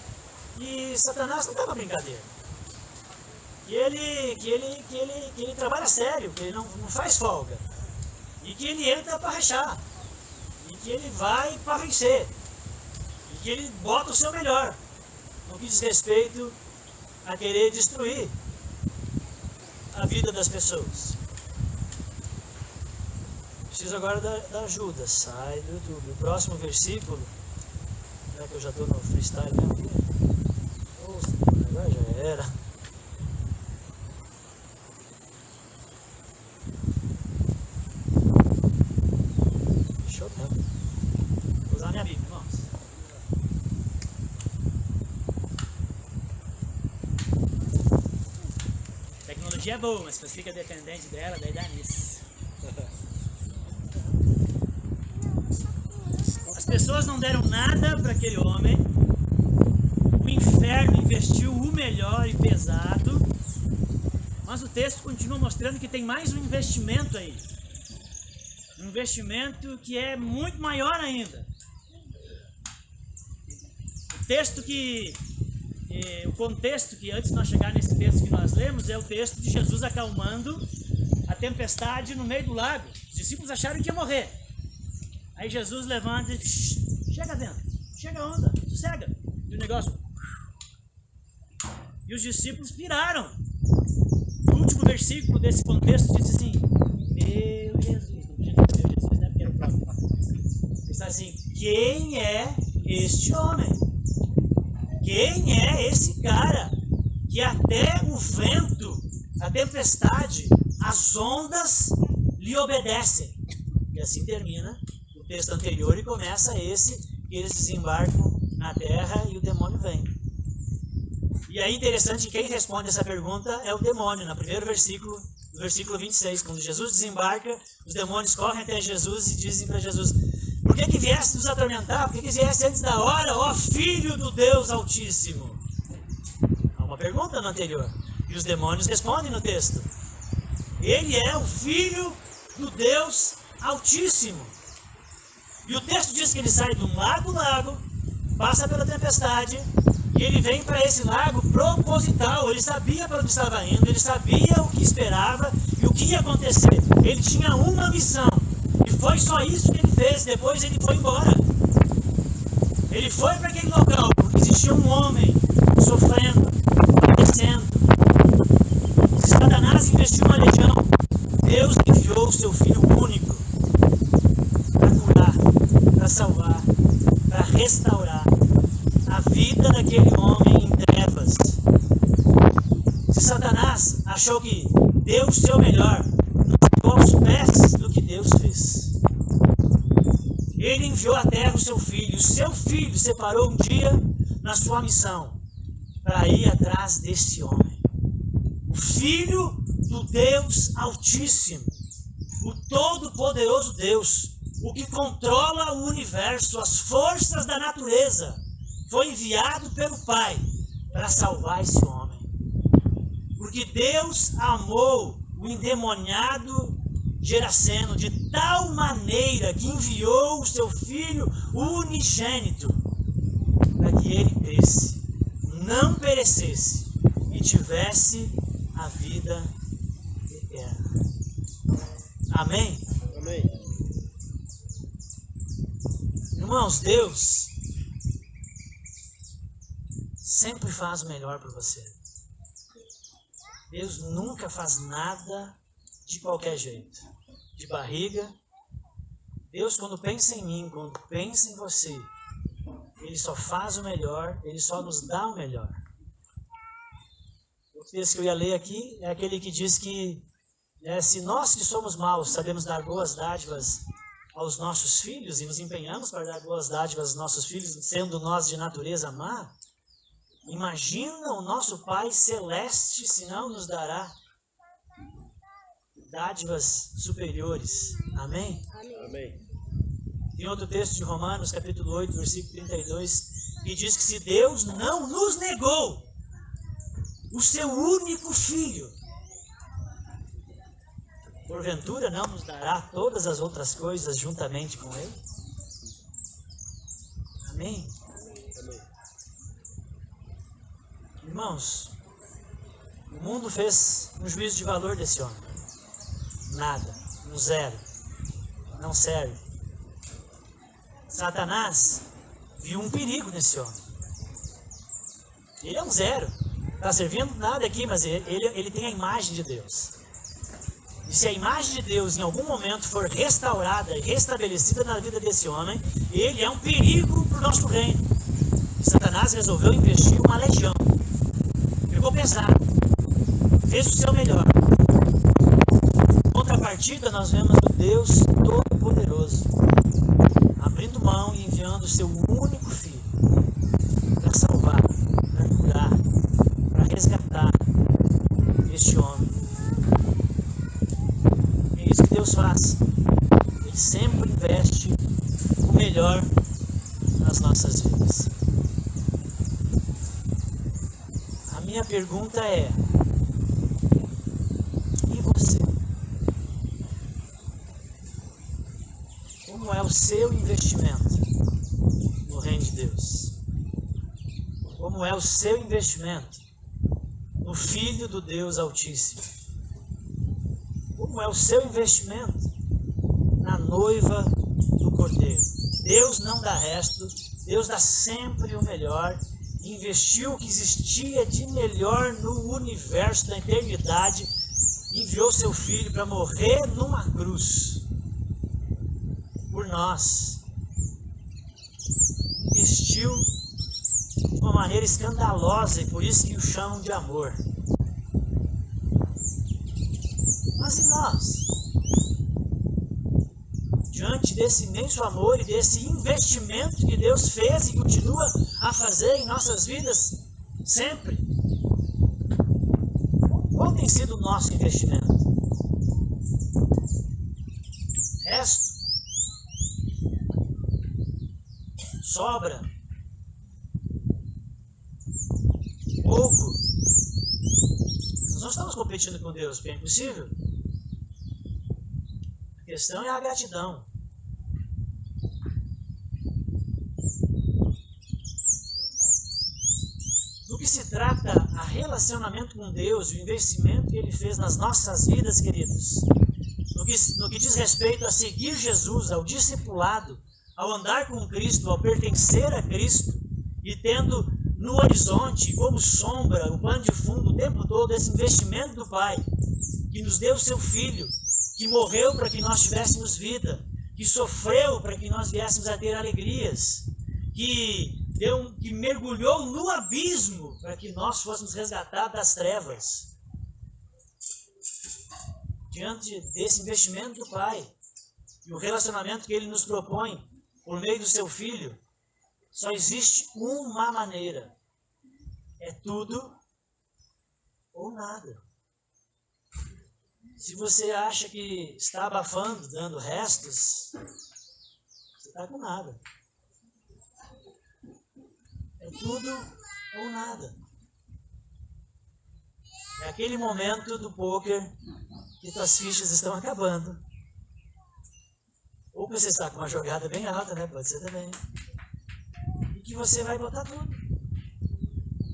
que Satanás não está para brincadeira. Que ele trabalha sério, que ele não faz folga. E que ele entra para rachar. E que ele vai para vencer. E que ele bota o seu melhor. No que diz respeito a querer destruir a vida das pessoas. Preciso agora da ajuda. Sai do YouTube. O próximo versículo, já que eu já estou no freestyle mesmo aqui. Nossa, agora já era. Deixa eu mesmo. Vou usar a minha Bíblia, irmãos. A tecnologia é boa, mas se você fica dependente dela, daí dá nisso. As pessoas não deram nada para aquele homem. O inferno investiu o melhor e pesado. Mas o texto continua mostrando que tem mais um investimento aí. Um investimento que é muito maior ainda. O contexto que antes de nós chegar nesse texto que nós lemos é o texto de Jesus acalmando a tempestade no meio do lago. Os discípulos acharam que ia morrer. Aí Jesus levanta e diz, chega dentro, chega a onda, sossega. E o negócio... E os discípulos piraram. O último versículo desse contexto diz assim, meu Jesus, não podia dizer meu Jesus, né? Porque era o próprio. Ele está assim, quem é este homem? Quem é esse cara que até o vento, a tempestade, as ondas lhe obedecem? E assim termina o texto anterior e começa esse que eles desembarcam na terra e o demônio vem. E aí interessante que quem responde essa pergunta é o demônio, no primeiro versículo, no versículo 26, quando Jesus desembarca, os demônios correm até Jesus e dizem para Jesus, por que vieste nos atormentar? Por que vieste antes da hora, ó Filho do Deus Altíssimo? Há uma pergunta no anterior, e os demônios respondem no texto. Ele é o Filho do Deus Altíssimo. E o texto diz que ele sai de um lago, passa pela tempestade, e ele vem para esse lago proposital. Ele sabia para onde estava indo, ele sabia o que esperava e o que ia acontecer. Ele tinha uma missão. E foi só isso que ele fez. Depois ele foi embora. Ele foi para aquele local porque existia um homem sofrendo, padecendo. Se Satanás investiu uma legião, Deus enviou o seu Filho único para curar, para salvar, para restaurar a vida daquele homem em trevas. Se Satanás achou que deu o seu melhor, não ficou aos pés do que Deus fez. Ele enviou à terra o seu filho. O seu filho separou um dia na sua missão para ir atrás desse homem. O Filho do Deus Altíssimo, o Todo-Poderoso Deus, o que controla o universo, as forças da natureza, foi enviado pelo Pai para salvar esse homem. Porque Deus amou o endemoniado Geraseno de tal maneira que enviou o seu Filho unigênito para que ele cresce, não perecesse e tivesse a vida eterna. Amém? Amém. Irmãos, Deus sempre faz o melhor por você. Deus nunca faz nada de qualquer jeito, de barriga. Deus, quando pensa em mim, quando pensa em você, Ele só faz o melhor, Ele só nos dá o melhor. O texto que eu ia ler aqui é aquele que diz que se nós que somos maus sabemos dar boas dádivas aos nossos filhos e nos empenhamos para dar boas dádivas aos nossos filhos, sendo nós de natureza má, imagina o nosso Pai Celeste se não nos dará dádivas superiores. Amém? Amém. Tem outro texto de Romanos, capítulo 8, versículo 32, que diz que se Deus não nos negou o seu único filho, porventura não nos dará todas as outras coisas juntamente com Ele? Amém? Amém. Irmãos, o mundo fez um juízo de valor desse homem. Nada, um zero, não serve. Satanás viu um perigo nesse homem. Ele é um zero, está servindo nada aqui, mas ele tem a imagem de Deus. E se a imagem de Deus em algum momento for restaurada e restabelecida na vida desse homem, ele é um perigo para o nosso reino. E Satanás resolveu investir uma legião. Pegou pesado, fez o seu melhor. Em contrapartida, nós vemos o Deus Todo-Poderoso abrindo mão e enviando o seu único filho para salvar, para curar, para resgatar este homem. É isso que Deus faz. Ele sempre investe o melhor nas nossas vidas. A minha pergunta é: e você? Como é o seu investimento no reino de Deus? Como é o seu investimento no Filho do Deus Altíssimo? Como é o seu investimento na noiva do Cordeiro? Deus não dá resto, Deus dá sempre o melhor. Investiu o que existia de melhor no universo da eternidade, enviou seu Filho para morrer numa cruz por nós. Investiu de uma maneira escandalosa e por isso que o chamam de amor. Mas e nós? Diante desse imenso amor e desse investimento que Deus fez e continua a fazer em nossas vidas sempre, qual tem sido o nosso investimento? Resto? Sobra? Pouco? Nós não estamos competindo com Deus, porque é impossível. A questão é a gratidão. Do que se trata a relacionamento com Deus, o investimento que Ele fez nas nossas vidas, queridos, no que diz respeito a seguir Jesus, ao discipulado, ao andar com Cristo, ao pertencer a Cristo, e tendo no horizonte, como sombra, o pano de fundo o tempo todo, esse investimento do Pai, que nos deu o seu Filho, que morreu para que nós tivéssemos vida, que sofreu para que nós viéssemos a ter alegrias, que mergulhou no abismo para que nós fôssemos resgatados das trevas. Diante desse investimento do Pai e o relacionamento que Ele nos propõe, por meio do seu Filho, só existe uma maneira. É tudo ou nada. Se você acha que está abafando, dando restos, você está com nada. É tudo ou nada. É aquele momento do poker que suas fichas estão acabando. Ou que você está com uma jogada bem alta, né? Pode ser também. E que você vai botar tudo.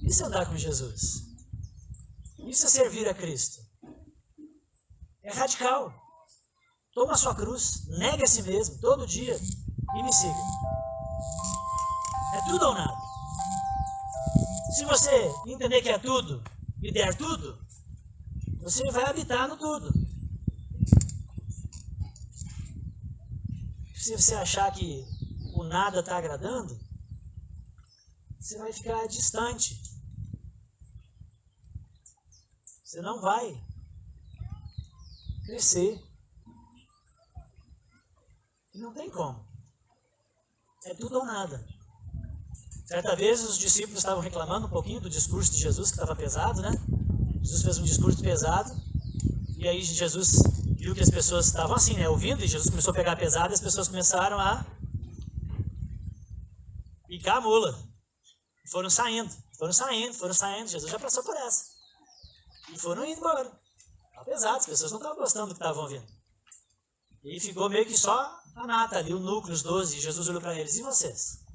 Isso é andar com Jesus. Isso é servir a Cristo. É radical. Toma a sua cruz, negue a si mesmo, todo dia, e me siga. É tudo ou nada. Se você entender que é tudo e der tudo, você vai habitar no tudo. Se você achar que o nada está agradando, você vai ficar distante. Você não vai crescer. E não tem como. É tudo ou nada. Certa vez os discípulos estavam reclamando um pouquinho do discurso de Jesus, que estava pesado, né? Jesus fez um discurso pesado. E aí Jesus viu que as pessoas estavam assim, né? Ouvindo, e Jesus começou a pegar pesado, e as pessoas começaram a picar a mula. Foram saindo. Jesus já passou por essa. E foram indo embora. Estava pesado, as pessoas não estavam gostando do que estavam ouvindo. E ficou meio que só a nata ali, o núcleo, os 12. E Jesus olhou para eles: e vocês?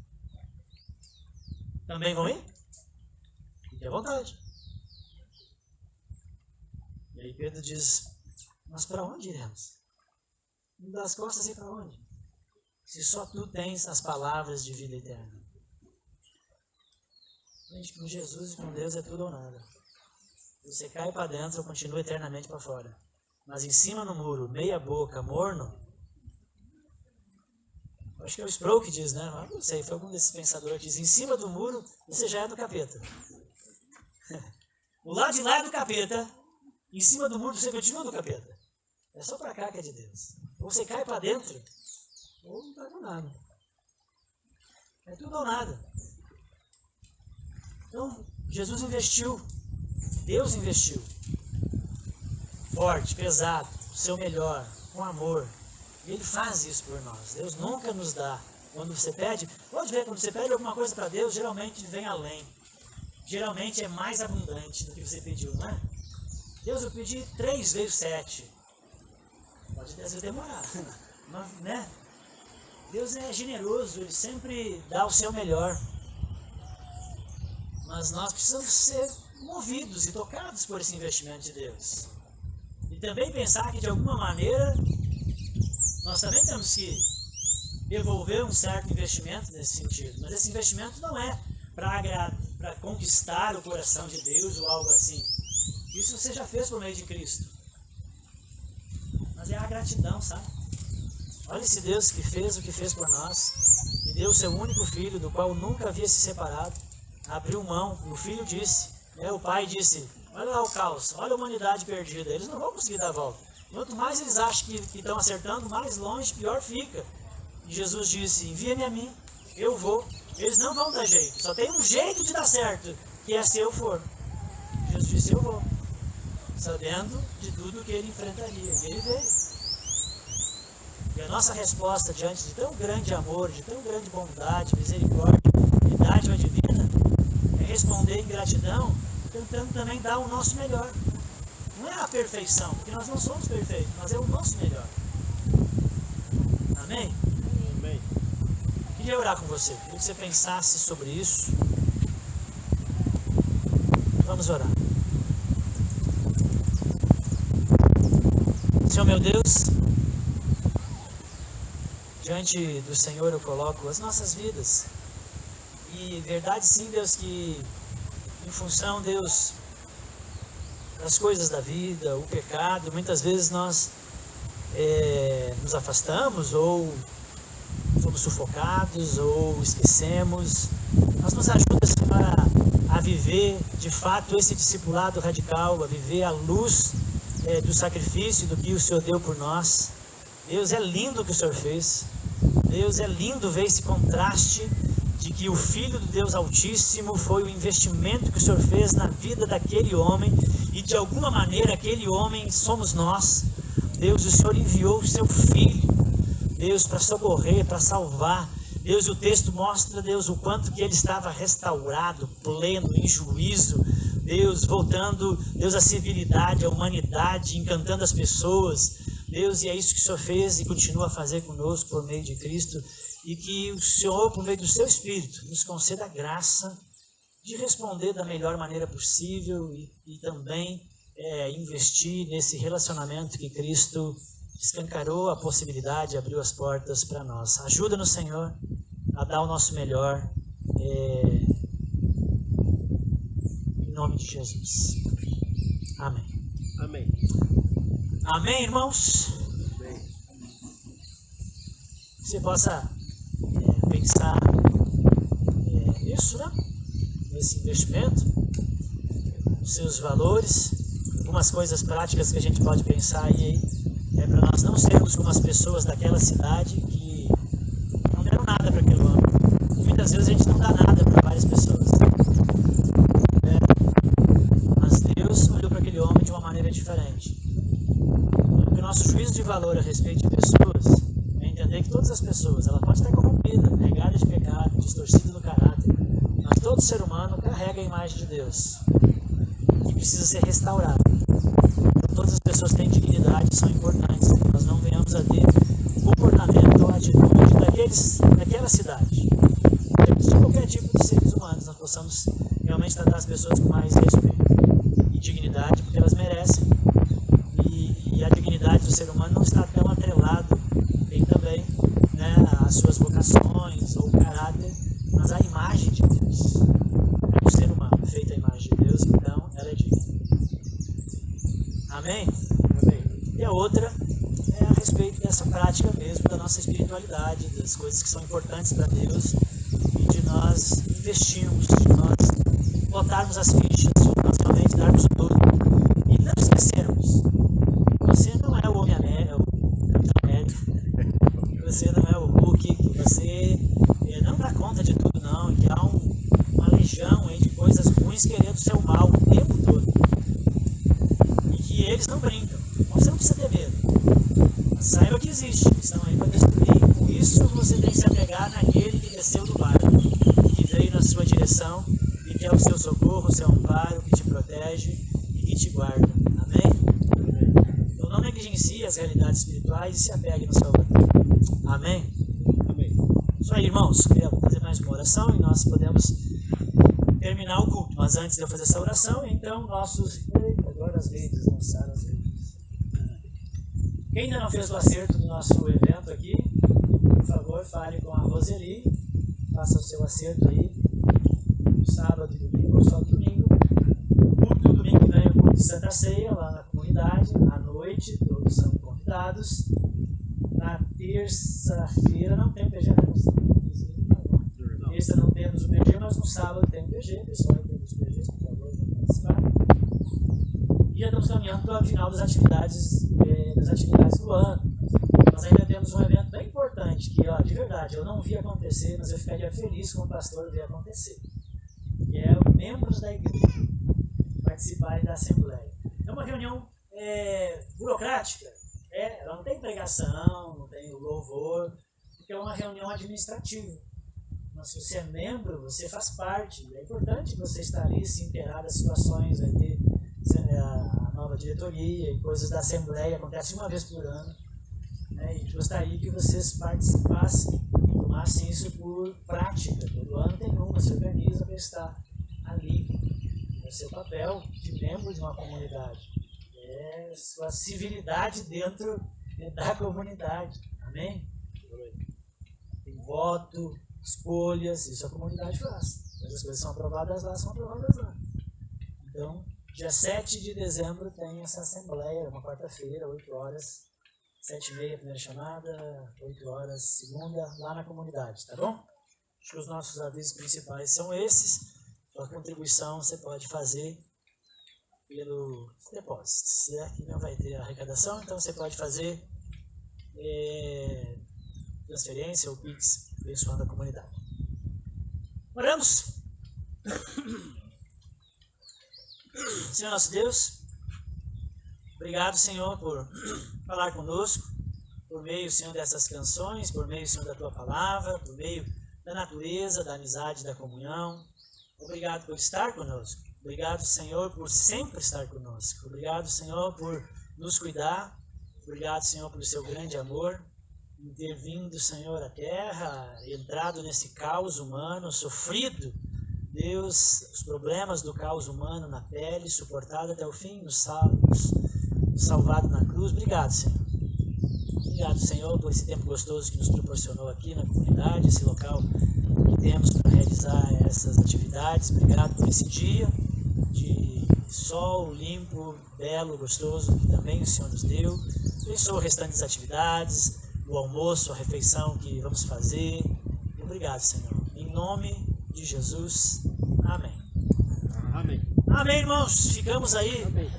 Também vão ir? Fique à vontade. E aí Pedro diz: mas para onde iremos? Das costas e para onde? Se só tu tens as palavras de vida eterna. Gente, com Jesus e com Deus é tudo ou nada. Você cai para dentro ou continua eternamente para fora. Mas em cima no muro, meia boca, morno, acho que é o Sproul que diz, né? Não sei, foi algum desses pensadores que diz: em cima do muro, você já é do capeta. O lado de lá é do capeta, em cima do muro você continua do capeta. É só para cá que é de Deus. Ou você cai para dentro, ou não está com nada. É tudo ou nada. Então, Jesus investiu. Deus investiu. Forte, pesado, o seu melhor, com amor. E Ele faz isso por nós. Deus nunca nos dá. Quando você pede, pode ver, quando você pede alguma coisa para Deus, geralmente vem além. Geralmente é mais abundante do que você pediu, não é? Deus, eu pedi 3 vezes 7. Pode às vezes demorar, mas, né? Deus é generoso, Ele sempre dá o seu melhor. Mas nós precisamos ser movidos e tocados por esse investimento de Deus. E também pensar que, de alguma maneira, nós também temos que devolver um certo investimento nesse sentido. Mas esse investimento não é para conquistar o coração de Deus ou algo assim. Isso você já fez por meio de Cristo. Mas é a gratidão, sabe? Olha esse Deus que fez o que fez por nós, e deu o seu único filho, do qual nunca havia se separado, abriu mão, e o filho disse, o pai disse: olha lá o caos, olha a humanidade perdida, eles não vão conseguir dar a volta. Quanto mais eles acham que estão acertando, mais longe, pior fica. E Jesus disse: envia-me a mim, eu vou. Eles não vão dar jeito, só tem um jeito de dar certo, que é se eu for. Jesus disse: eu vou, sabendo de tudo que ele enfrentaria. E ele veio. E a nossa resposta diante de tão grande amor, de tão grande bondade, misericórdia e dádiva divina, é responder em gratidão, tentando também dar o nosso melhor. Não é a perfeição, porque nós não somos perfeitos, mas é o nosso melhor. Amém? Amém. Queria orar com você, queria que você pensasse sobre isso. Vamos orar. Senhor meu Deus, diante do Senhor eu coloco as nossas vidas. E verdade sim, Deus, que em função, Deus, das coisas da vida, o pecado, muitas vezes nós nos afastamos, ou somos sufocados, ou esquecemos. Mas nos ajuda, Senhor, a viver de fato esse discipulado radical, a viver à luz do sacrifício, do que o Senhor deu por nós. Deus, é lindo o que o Senhor fez. Deus, é lindo ver esse contraste de que o Filho do Deus Altíssimo foi o investimento que o Senhor fez na vida daquele homem, e de alguma maneira aquele homem somos nós. Deus, o Senhor enviou o seu Filho, Deus, para socorrer, para salvar. Deus, o texto mostra, Deus, o quanto que ele estava restaurado, pleno, em juízo, Deus, voltando, Deus, a civilidade, a humanidade, encantando as pessoas, Deus, e é isso que o Senhor fez e continua a fazer conosco por meio de Cristo, e que o Senhor, por meio do seu Espírito, nos conceda a graça de responder da melhor maneira possível e também investir nesse relacionamento que Cristo escancarou a possibilidade, abriu as portas para nós. Ajuda-nos, Senhor, a dar o nosso melhor, em nome de Jesus. Amém. Amém. Amém, irmãos? Amém. Que você possa pensar nisso, né? Nesse investimento, nos seus valores, algumas coisas práticas que a gente pode pensar aí, para nós não sermos como as pessoas daquela cidade que não deram nada para aquele homem. E muitas vezes a gente não dá nada para várias pessoas. Mas Deus olhou para aquele homem de uma maneira diferente. Porque o nosso juízo de valor a respeito de pessoas é entender que todas as pessoas, ela pode estar corrompida, regada de pecado, distorcida no caráter, mas todo ser humano carrega a imagem de Deus, que precisa ser restaurado. Todas as pessoas têm dignidade, são importantes. Nós não venhamos a ter comportamento ou atitude daquela cidade. De qualquer tipo de seres humanos, nós possamos realmente tratar as pessoas com mais respeito e dignidade, porque elas merecem. E a dignidade do ser humano não está tão atrelado, tem também, né, as suas vocações ou o caráter, mas a imagem de Deus. É um ser humano feito à imagem de Deus, então ela é digna. Amém? Amém. E a outra é a respeito dessa prática mesmo, da nossa espiritualidade, das coisas que são importantes para Deus, e de nós investirmos, de nós botarmos as fichas, de nós realmente darmos tudo. E não esquecermos, você não é o Homem-América, o Capitão América, você não é o Hulk, que você não dá conta de tudo não, e que há uma legião aí de coisas ruins querendo seu mal o tempo todo. E eles não brincam. Você não precisa ter medo. Saiba que existe. Estão aí para destruir. Com isso, você tem que se apegar naquele que desceu do barco, que veio na sua direção e que é o seu socorro, o seu amparo, que te protege e que te guarda. Amém? Então não negligencie as realidades espirituais e se apegue no Salvador. Amém? Amém. Isso aí, irmãos. Queria fazer mais uma oração e nós podemos terminar o culto. Mas antes de eu fazer essa oração, então agora as redes, lançaram as redes. Quem ainda não fez o acerto do nosso evento aqui, por favor, fale com a Roseli, faça o seu acerto aí, sábado e domingo, ou só domingo. O culto do domingo vem o culto de Santa Ceia, lá na comunidade, à noite, todos são convidados. Na terça-feira não tem o PG, na terça não temos o PG, mas no sábado tem o PG, pessoal aí tem os PGs, por favor, vem participar. E já estamos caminhando para o final das atividades do ano. Nós ainda temos um evento bem importante que, de verdade, eu não vi acontecer, mas eu ficaria feliz com o pastor ver acontecer. Que é os membros da igreja participarem da Assembleia. É uma reunião burocrática, ela não tem pregação, não tem louvor, porque é uma reunião administrativa. Mas se você é membro, você faz parte. É importante você estar ali, se inteirar das situações, vai ter a nova diretoria e coisas da Assembleia, acontece uma vez por ano, né? E gostaria que vocês participassem, tomassem isso por prática. Todo ano tem uma, se organiza para estar ali. É o seu papel de membro de uma comunidade. É sua civilidade dentro da comunidade. Amém? Tem voto, escolhas, isso a comunidade faz. Mas as coisas são aprovadas lá, são aprovadas lá. Então, dia 7 de dezembro tem essa assembleia, uma quarta-feira, 8 horas, 7h30 primeira chamada, 8 horas segunda, lá na comunidade, tá bom? Acho que os nossos avisos principais são esses. A contribuição você pode fazer pelos depósitos, né? Que não vai ter arrecadação, então você pode fazer transferência ou Pix, abençoando a comunidade. Oramos. Senhor nosso Deus, obrigado, Senhor, por falar conosco, por meio, Senhor, dessas canções, por meio, Senhor, da Tua Palavra, por meio da natureza, da amizade, da comunhão. Obrigado por estar conosco. Obrigado, Senhor, por sempre estar conosco. Obrigado, Senhor, por nos cuidar. Obrigado, Senhor, pelo Seu grande amor, em ter vindo, Senhor, à terra, entrado nesse caos humano, sofrido, Deus, os problemas do caos humano na pele, suportado até o fim, nos salvado na cruz. Obrigado, Senhor. Obrigado, Senhor, por esse tempo gostoso que nos proporcionou aqui na comunidade, esse local que temos para realizar essas atividades. Obrigado por esse dia de sol limpo, belo, gostoso, que também o Senhor nos deu. Abençoa o restante das atividades, o almoço, a refeição que vamos fazer. Obrigado, Senhor. Em nome de Jesus. Amém. Amém. Amém, irmãos. Ficamos aí Amém.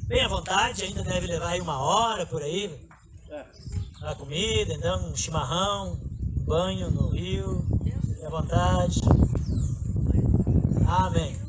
bem à vontade. Ainda deve levar aí 1 hora por aí. A comida, então, um chimarrão, um banho no rio. Fique à vontade. Amém.